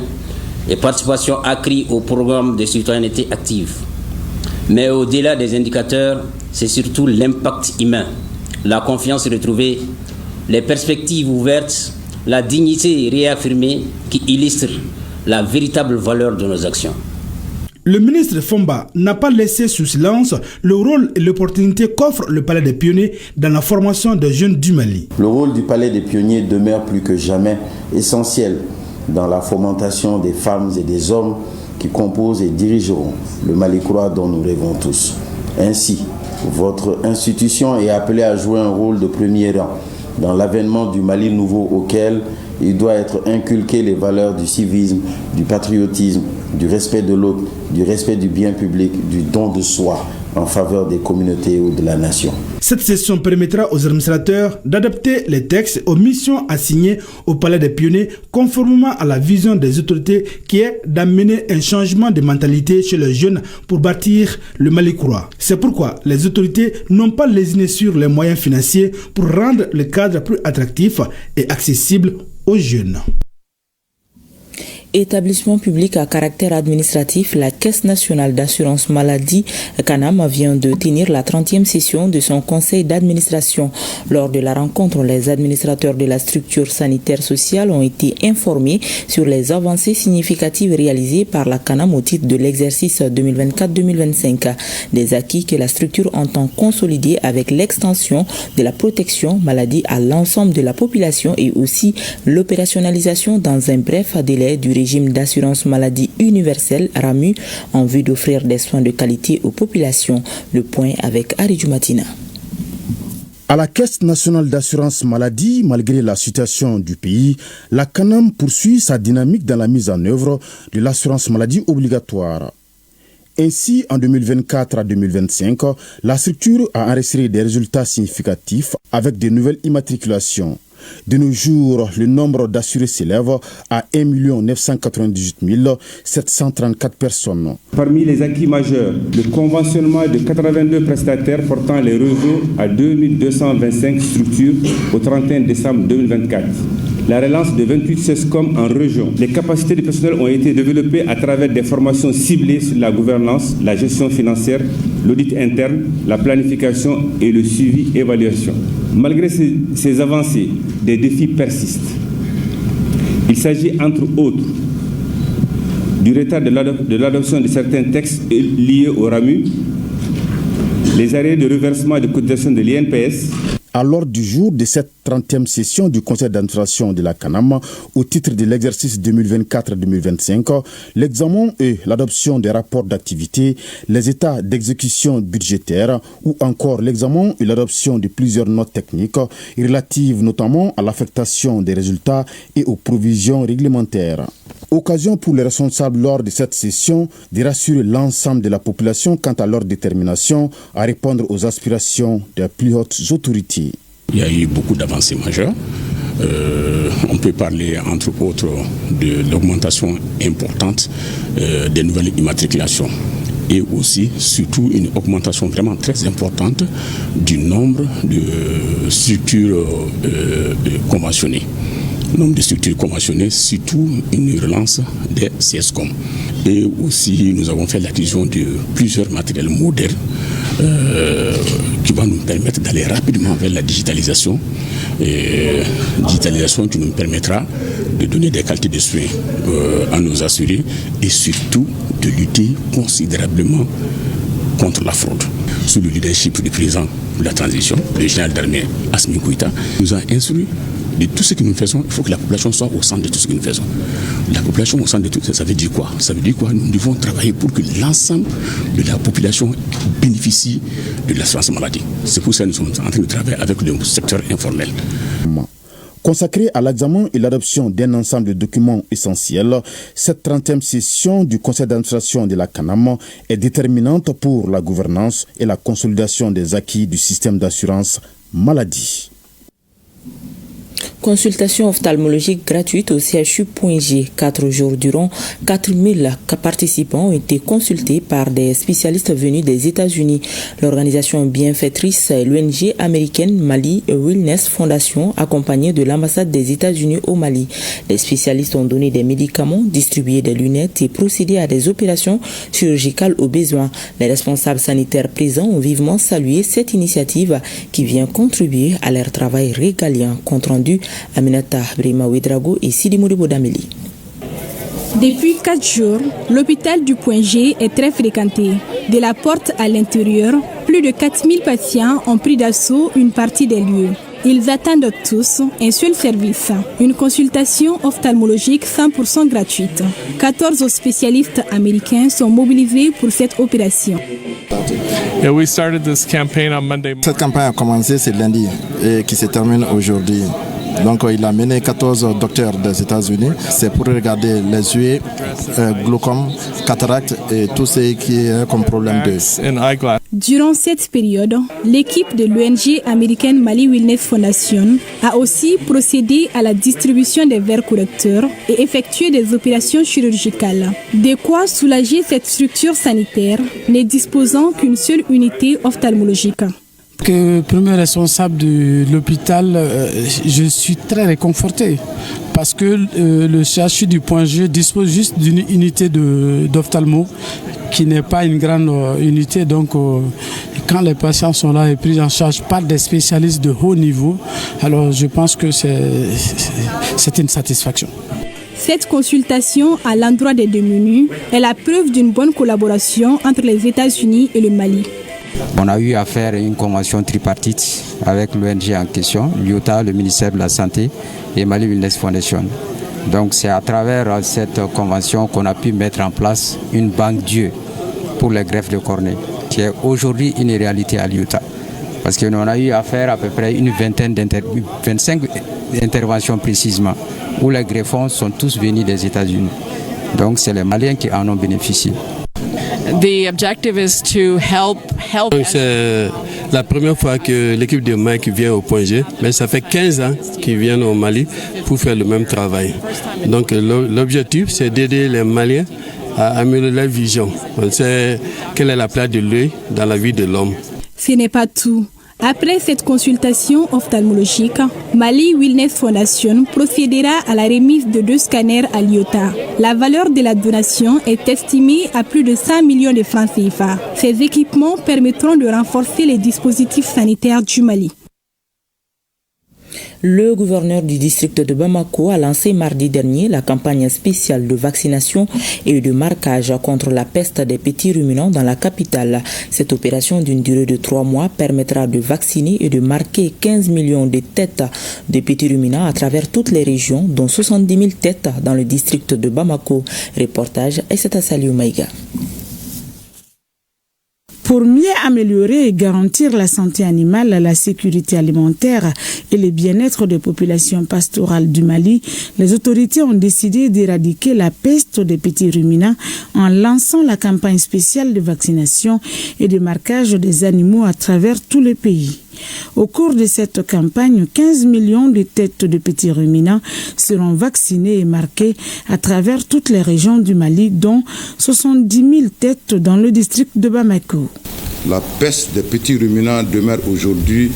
et participation accrue au programme de citoyenneté active. Mais au-delà des indicateurs, c'est surtout l'impact humain, la confiance retrouvée, les perspectives ouvertes, la dignité réaffirmée qui illustrent la véritable valeur de nos actions. Le ministre Fomba n'a pas laissé sous silence le rôle et l'opportunité qu'offre le Palais des Pionniers dans la formation des jeunes du Mali. Le rôle du Palais des Pionniers demeure plus que jamais essentiel dans la fomentation des femmes et des hommes qui composent et dirigeront le Mali Croix dont nous rêvons tous. Ainsi, votre institution est appelée à jouer un rôle de premier rang dans l'avènement du Mali nouveau auquel il doit être inculqué les valeurs du civisme, du patriotisme, du respect de l'autre, du respect du bien public, du don de soi en faveur des communautés ou de la nation. Cette session permettra aux administrateurs d'adapter les textes aux missions assignées au Palais des Pionniers conformément à la vision des autorités qui est d'amener un changement de mentalité chez les jeunes pour bâtir le Mali Croix. C'est pourquoi les autorités n'ont pas lésiné sur les moyens financiers pour rendre le cadre plus attractif et accessible aux jeunes. Établissement public à caractère administratif, la Caisse nationale d'assurance maladie Canam vient de tenir la 30e session de son conseil d'administration. Lors de la rencontre, les administrateurs de la structure sanitaire sociale ont été informés sur les avancées significatives réalisées par la Canam au titre de l'exercice 2024-2025. Des acquis que la structure entend consolider avec l'extension de la protection maladie à l'ensemble de la population et aussi l'opérationnalisation dans un bref délai du régime d'assurance maladie universelle RAMU en vue d'offrir des soins de qualité aux populations. Le point avec Aridju Matina. À la Caisse nationale d'assurance maladie, malgré la situation du pays, la CANAM poursuit sa dynamique dans la mise en œuvre de l'assurance maladie obligatoire. Ainsi, en 2024 à 2025, la structure a enregistré des résultats significatifs avec de nouvelles immatriculations. De nos jours, le nombre d'assurés s'élève à 1 998 734 personnes. Parmi les acquis majeurs, le conventionnement de 82 prestataires portant les réseaux à 2225 structures au 31 décembre 2024. La relance de 28 CESCOM en région. Les capacités du personnel ont été développées à travers des formations ciblées sur la gouvernance, la gestion financière, l'audit interne, la planification et le suivi-évaluation. Malgré ces avancées, des défis persistent. Il s'agit entre autres du retard de l'adoption de certains textes liés au RAMU, les arrêts de reversement de cotisation de l'INPS. À l'ordre du jour de cette 30e session du conseil d'administration de la CANAM au titre de l'exercice 2024-2025, l'examen et l'adoption des rapports d'activité, les états d'exécution budgétaire ou encore l'examen et l'adoption de plusieurs notes techniques relatives notamment à l'affectation des résultats et aux provisions réglementaires. Occasion pour les responsables lors de cette session de rassurer l'ensemble de la population quant à leur détermination à répondre aux aspirations des plus hautes autorités. Il y a eu beaucoup d'avancées majeures. On peut parler entre autres de l'augmentation importante des nouvelles immatriculations et aussi surtout une augmentation vraiment très importante du nombre de structures conventionnées. Nombre de structures conventionnées, surtout une relance des CESCOM. Et aussi, nous avons fait l'acquisition de plusieurs matériels modernes qui vont nous permettre d'aller rapidement vers la digitalisation. Digitalisation qui nous permettra de donner des qualités de soins à nos assurés et surtout de lutter considérablement contre la fraude. Sous le leadership du président de la transition, le général d'armée Assimi Goïta, nous a instruit de tout ce que nous faisons. Il faut que la population soit au centre de tout ce que nous faisons. La population au centre de tout ça veut dire quoi? Ça veut dire quoi? Nous devons travailler pour que l'ensemble de la population bénéficie de l'assurance maladie. C'est pour ça que nous sommes en train de travailler avec le secteur informel. Consacrée à l'examen et l'adoption d'un ensemble de documents essentiels, cette 30e session du conseil d'administration de la CANAM est déterminante pour la gouvernance et la consolidation des acquis du système d'assurance maladie. Consultation ophtalmologique gratuite au CHU.G. 4 jours durant, 4000 participants ont été consultés par des spécialistes venus des États-Unis. L'organisation bienfaitrice est l'ONG américaine Mali Wellness Foundation, accompagnée de l'ambassade des États-Unis au Mali. Les spécialistes ont donné des médicaments, distribué des lunettes et procédé à des opérations chirurgicales au besoin. Les responsables sanitaires présents ont vivement salué cette initiative qui vient contribuer à leur travail régalien. Compte rendu Aminata Brima Ouedrago et Sidi Moribo Dameli. Depuis 4 jours, l'hôpital du Point G est très fréquenté. De la porte à l'intérieur, plus de 4000 patients ont pris d'assaut une partie des lieux. Ils attendent tous un seul service, une consultation ophtalmologique 100% gratuite. 14 spécialistes américains sont mobilisés pour cette opération. Cette campagne a commencé ce lundi et qui se termine aujourd'hui. Donc il a mené 14 docteurs des États-Unis. C'est pour regarder les yeux, glaucome, cataracte et tout ce qui est comme problème d'œil. Durant cette période, l'équipe de l'ONG américaine Mali Wellness Foundation a aussi procédé à la distribution des verres correcteurs et effectué des opérations chirurgicales. De quoi soulager cette structure sanitaire, ne disposant qu'une seule unité ophtalmologique. Que premier responsable de l'hôpital, je suis très réconforté parce que le CHU du Point G dispose juste d'une unité d'ophtalmo qui n'est pas une grande unité. Donc, quand les patients sont là et pris en charge par des spécialistes de haut niveau, alors je pense que c'est une satisfaction. Cette consultation à l'endroit des démunis est la preuve d'une bonne collaboration entre les États-Unis et le Mali. On a eu à faire une convention tripartite avec l'ONG en question, l'IOTA, le ministère de la Santé et Mali Wellness Foundation. Donc c'est à travers cette convention qu'on a pu mettre en place une banque d'yeux pour les greffes de cornée, qui est aujourd'hui une réalité à l'IOTA. Parce qu'on a eu à faire à peu près une 25 interventions précisément, où les greffons sont tous venus des États-Unis. Donc c'est les Maliens qui en ont bénéficié. The objective is to help. C'est la première fois que l'équipe de Mike vient au Point G, mais ça fait 15 ans qu'ils viennent au Mali pour faire le même travail. Donc l'objectif, c'est d'aider les Maliens à améliorer leur vision. On sait quelle est la place de l'œil dans la vie de l'homme. Ce n'est pas tout. Après cette consultation ophtalmologique, Mali Wellness Foundation procédera à la remise de 2 scanners à l'IOTA. La valeur de la donation est estimée à plus de 100 millions de francs CFA. Ces équipements permettront de renforcer les dispositifs sanitaires du Mali. Le gouverneur du district de Bamako a lancé mardi dernier la campagne spéciale de vaccination et de marquage contre la peste des petits ruminants dans la capitale. Cette opération d'une durée de 3 mois permettra de vacciner et de marquer 15 millions de têtes de petits ruminants à travers toutes les régions, dont 70 000 têtes dans le district de Bamako. Reportage Aïssata Saliou Maïga. Pour mieux améliorer et garantir la santé animale, la sécurité alimentaire et le bien-être des populations pastorales du Mali, les autorités ont décidé d'éradiquer la peste des petits ruminants en lançant la campagne spéciale de vaccination et de marquage des animaux à travers tout le pays. Au cours de cette campagne, 15 millions de têtes de petits ruminants seront vaccinées et marquées à travers toutes les régions du Mali, dont 70 000 têtes dans le district de Bamako. La peste des petits ruminants demeure aujourd'hui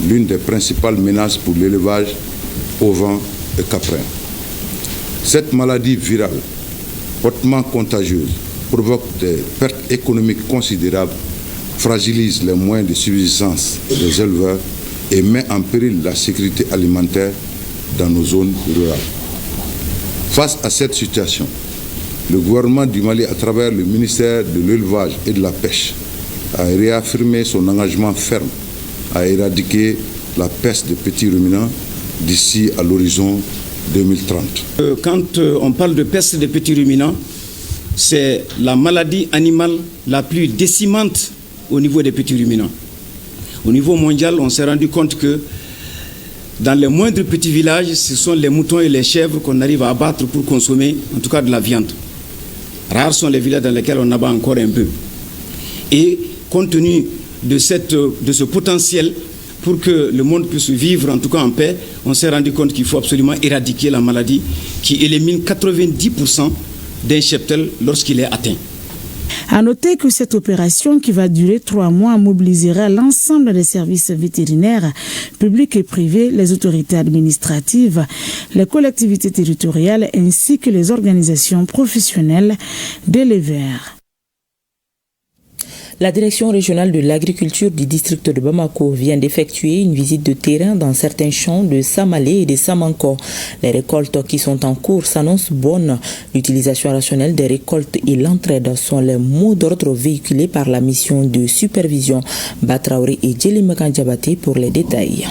l'une des principales menaces pour l'élevage ovin et caprin. Cette maladie virale, hautement contagieuse, provoque des pertes économiques considérables, fragilise les moyens de subsistance des éleveurs et met en péril la sécurité alimentaire dans nos zones rurales. Face à cette situation, le gouvernement du Mali, à travers le ministère de l'Élevage et de la Pêche, a réaffirmé son engagement ferme à éradiquer la peste des petits ruminants d'ici à l'horizon 2030. Quand on parle de peste des petits ruminants, c'est la maladie animale la plus décimante au niveau des petits ruminants. Au niveau mondial, on s'est rendu compte que dans les moindres petits villages, ce sont les moutons et les chèvres qu'on arrive à abattre pour consommer, en tout cas de la viande. Rares sont les villages dans lesquels on abat encore un peu. Et compte tenu de ce potentiel, pour que le monde puisse vivre en tout cas en paix, on s'est rendu compte qu'il faut absolument éradiquer la maladie qui élimine 90% d'un cheptel lorsqu'il est atteint. À noter que cette opération, qui va durer 3 mois, mobilisera l'ensemble des services vétérinaires, publics et privés, les autorités administratives, les collectivités territoriales ainsi que les organisations professionnelles d'éleveurs. La direction régionale de l'agriculture du district de Bamako vient d'effectuer une visite de terrain dans certains champs de Samalé et de Samanko. Les récoltes qui sont en cours s'annoncent bonnes. L'utilisation rationnelle des récoltes et l'entraide sont les mots d'ordre véhiculés par la mission de supervision. Batraoré et Djelimakan Diabaté pour les détails.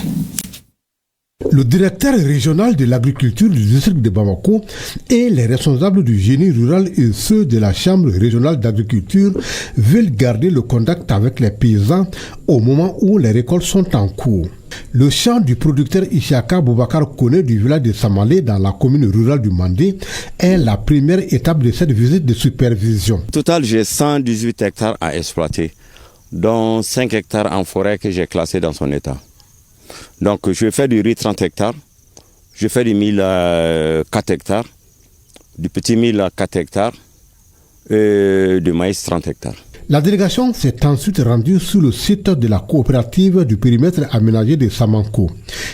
Le directeur régional de l'agriculture du district de Bamako et les responsables du génie rural et ceux de la chambre régionale d'agriculture veulent garder le contact avec les paysans au moment où les récoltes sont en cours. Le champ du producteur Ishaka Boubacar Kone du village de Samalé dans la commune rurale du Mandé est la première étape de cette visite de supervision. Au total, j'ai 118 hectares à exploiter, dont 5 hectares en forêt que j'ai classés dans son état. Donc je fais du riz 30 hectares, je fais du mil 4 hectares, du petit mil 4 hectares et du maïs 30 hectares. La délégation s'est ensuite rendue sur le site de la coopérative du périmètre aménagé de Samanko.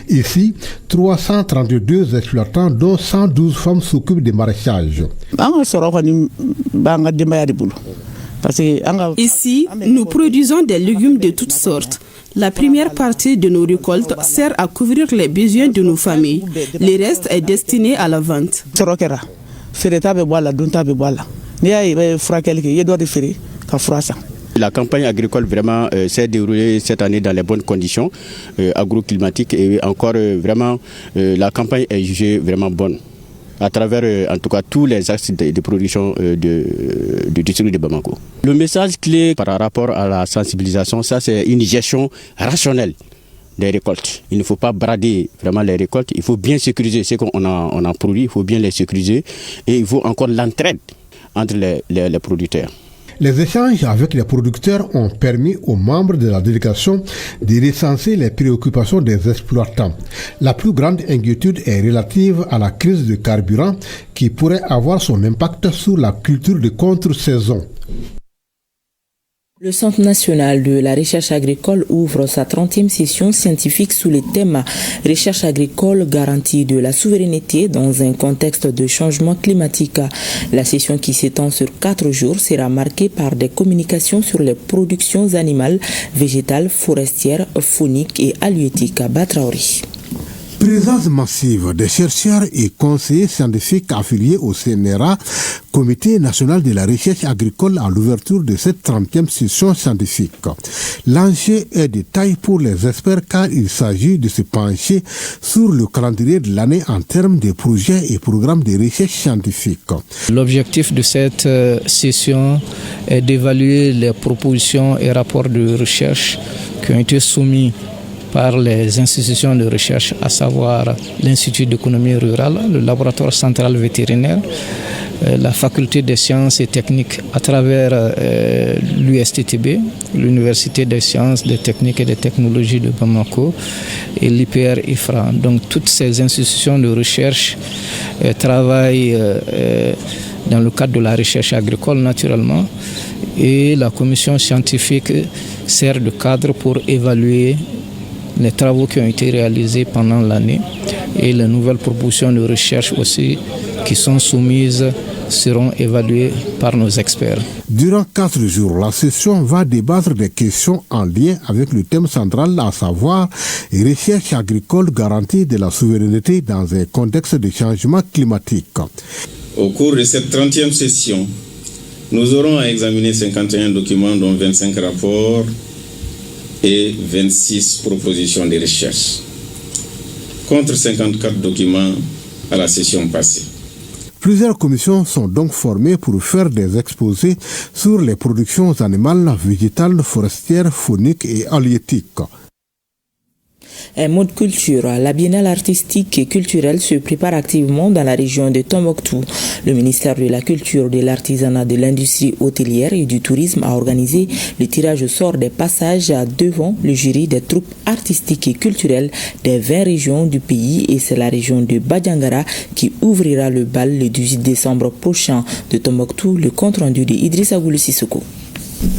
Ici, 332 exploitants, dont 112 femmes, s'occupent des maraîchages. Ici, nous produisons des légumes de toutes sortes. La première partie de nos récoltes sert à couvrir les besoins de nos familles. Le reste est destiné à la vente. La campagne agricole vraiment s'est déroulée cette année dans les bonnes conditions agroclimatiques et encore vraiment la campagne est jugée vraiment bonne à travers en tout cas tous les axes de production du district de Bamako. Le message clé par rapport à la sensibilisation, ça c'est une gestion rationnelle des récoltes. Il ne faut pas brader vraiment les récoltes, il faut bien sécuriser ce qu'on a produit, il faut bien les sécuriser et il faut encore l'entraide entre les producteurs. Les échanges avec les producteurs ont permis aux membres de la délégation de recenser les préoccupations des exploitants. La plus grande inquiétude est relative à la crise de carburant qui pourrait avoir son impact sur la culture de contre-saison. Le Centre national de la recherche agricole ouvre sa 30e session scientifique sous le thème « Recherche agricole, garantie de la souveraineté dans un contexte de changement climatique ». La session qui s'étend sur 4 jours sera marquée par des communications sur les productions animales, végétales, forestières, fauniques et halieutiques à Batraori. Présence massive des chercheurs et conseillers scientifiques affiliés au CNRA, Comité national de la recherche agricole, à l'ouverture de cette 30e session scientifique. L'enjeu est de taille pour les experts car il s'agit de se pencher sur le calendrier de l'année en termes de projets et programmes de recherche scientifique. L'objectif de cette session est d'évaluer les propositions et rapports de recherche qui ont été soumis par les institutions de recherche, à savoir l'Institut d'économie rurale, le laboratoire central vétérinaire, la faculté des sciences et techniques à travers l'USTTB, l'Université des sciences, des techniques et des technologies de Bamako et l'IPR-IFRA. Donc toutes ces institutions de recherche travaillent dans le cadre de la recherche agricole naturellement et la commission scientifique sert de cadre pour évaluer les travaux qui ont été réalisés pendant l'année et les nouvelles propositions de recherche aussi qui sont soumises seront évaluées par nos experts. Durant 4 jours, la session va débattre des questions en lien avec le thème central, à savoir recherche agricole, garantie de la souveraineté dans un contexte de changement climatique. Au cours de cette 30e session, nous aurons à examiner 51 documents dont 25 rapports et 26 propositions de recherche, contre 54 documents à la session passée. Plusieurs commissions sont donc formées pour faire des exposés sur les productions animales, végétales, forestières, fauniques et halieutiques. Un mode culture, la biennale artistique et culturelle se prépare activement dans la région de Tombouctou. Le ministère de la Culture, de l'Artisanat, de l'Industrie hôtelière et du Tourisme a organisé le tirage au sort des passages devant le jury des troupes artistiques et culturelles des 20 régions du pays et c'est la région de Badjangara qui ouvrira le bal le 18 décembre prochain. De Tombouctou, le compte rendu de Idrissa Goulou Sissoko.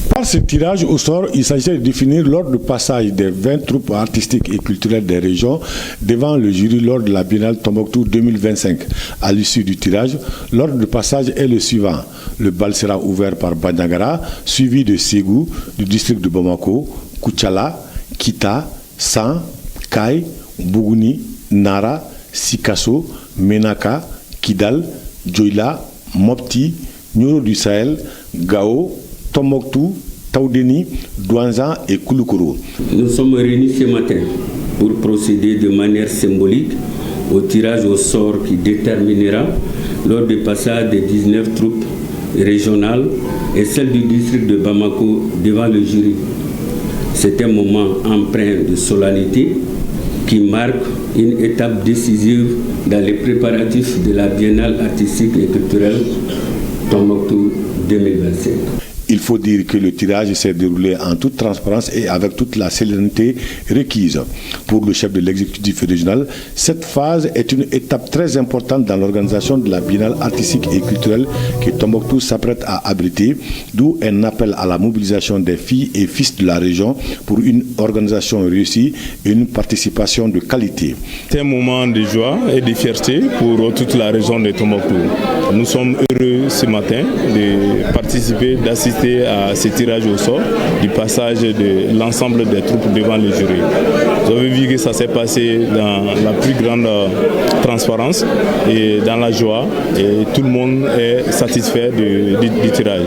Par ce tirage au sort, il s'agit de définir l'ordre de passage des 20 troupes artistiques et culturelles des régions devant le jury lors de la Biennale Tombouctou 2025. À l'issue du tirage, l'ordre de passage est le suivant. Le bal sera ouvert par Badjangara, suivi de Ségou, du district de Bamako, Koutchala, Kita, San, Kai, Bougouni, Nara, Sikasso, Menaka, Kidal, Djoila, Mopti, Nyoro du Sahel, Gao, Tombouctou, Taoudeni, Douanzan et Kouloukourou. Nous sommes réunis ce matin pour procéder de manière symbolique au tirage au sort qui déterminera lors du passage des 19 troupes régionales et celle du district de Bamako devant le jury. C'est un moment empreint de solennité qui marque une étape décisive dans les préparatifs de la Biennale artistique et culturelle Tombouctou 2025. Il faut dire que le tirage s'est déroulé en toute transparence et avec toute la sérénité requise. Pour le chef de l'exécutif régional, cette phase est une étape très importante dans l'organisation de la biennale artistique et culturelle que Tombouctou s'apprête à abriter, d'où un appel à la mobilisation des filles et fils de la région pour une organisation réussie et une participation de qualité. C'est un moment de joie et de fierté pour toute la région de Tombouctou. Nous sommes heureux ce matin de participer, d'assister à ce tirage au sort, du passage de l'ensemble des troupes devant les jurys. Vous avez vu que ça s'est passé dans la plus grande transparence et dans la joie, et tout le monde est satisfait du tirage.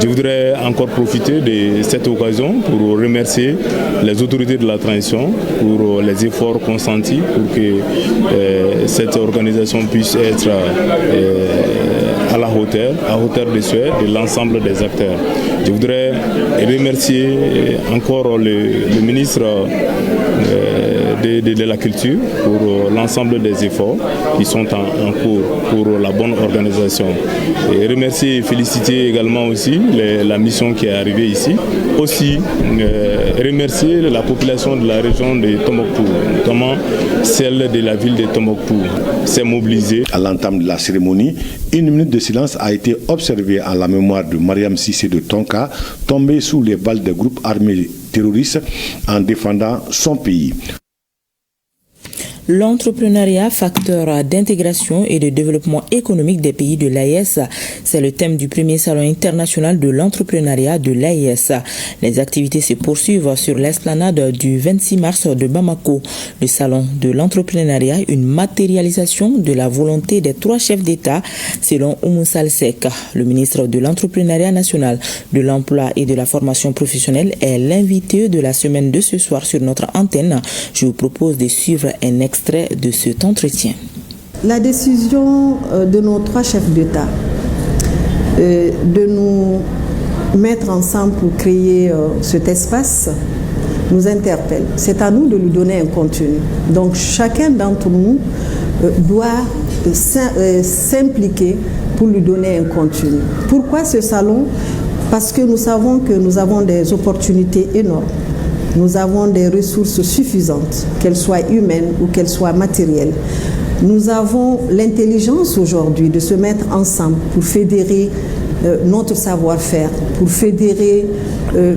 Je voudrais encore profiter de cette occasion pour remercier les autorités de la transition pour les efforts consentis pour que cette organisation puisse être à la hauteur des souhaits de l'ensemble des acteurs. Je voudrais remercier encore le ministre de la Culture pour l'ensemble des efforts qui sont en cours pour la bonne organisation. Et remercier et féliciter également aussi la mission qui est arrivée ici. Aussi remercier la population de la région de Tombouctou, notamment celle de la ville de Tombouctou, s'est mobilisée. À l'entame de la cérémonie, 1 minute de silence a été observée en la mémoire de Mariam Sissé de Tonka, tombée sous les balles des groupes armés terroristes en défendant son pays. L'entrepreneuriat, facteur d'intégration et de développement économique des pays de l'AES, c'est le thème du premier salon international de l'entrepreneuriat de l'AES. Les activités se poursuivent sur l'esplanade du 26 mars de Bamako. Le salon de l'entrepreneuriat, une matérialisation de la volonté des 3 chefs d'État, selon Oumou Salsek. Le ministre de l'entrepreneuriat national, de l'emploi et de la formation professionnelle est l'invité de la semaine de ce soir sur notre antenne. Je vous propose de suivre un extrait de cet entretien. La décision de nos 3 chefs d'État de nous mettre ensemble pour créer cet espace nous interpelle. C'est à nous de lui donner un contenu. Donc chacun d'entre nous doit s'impliquer pour lui donner un contenu. Pourquoi ce salon? Parce que nous savons que nous avons des opportunités énormes. Nous avons des ressources suffisantes, qu'elles soient humaines ou qu'elles soient matérielles. Nous avons l'intelligence aujourd'hui de se mettre ensemble pour fédérer notre savoir-faire, pour fédérer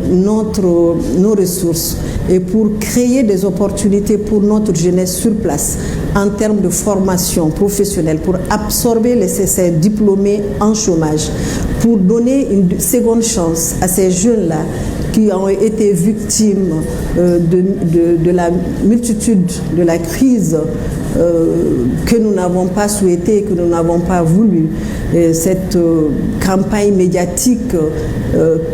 nos ressources et pour créer des opportunités pour notre jeunesse sur place en termes de formation professionnelle, pour absorber ces diplômés en chômage, pour donner une seconde chance à ces jeunes-là qui ont été victimes de la multitude de la crise que nous n'avons pas souhaité, que nous n'avons pas voulu. Cette campagne médiatique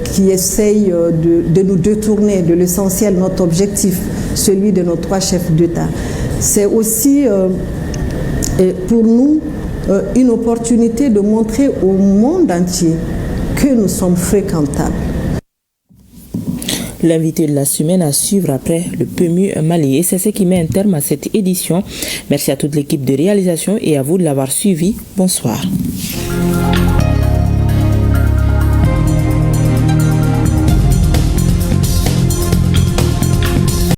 qui essaye de nous détourner de l'essentiel, notre objectif, celui de nos 3 chefs d'État. C'est aussi pour nous une opportunité de montrer au monde entier que nous sommes fréquentables. L'invité de la semaine à suivre après le PMU Mali. Et c'est ce qui met un terme à cette édition. Merci à toute l'équipe de réalisation et à vous de l'avoir suivi. Bonsoir.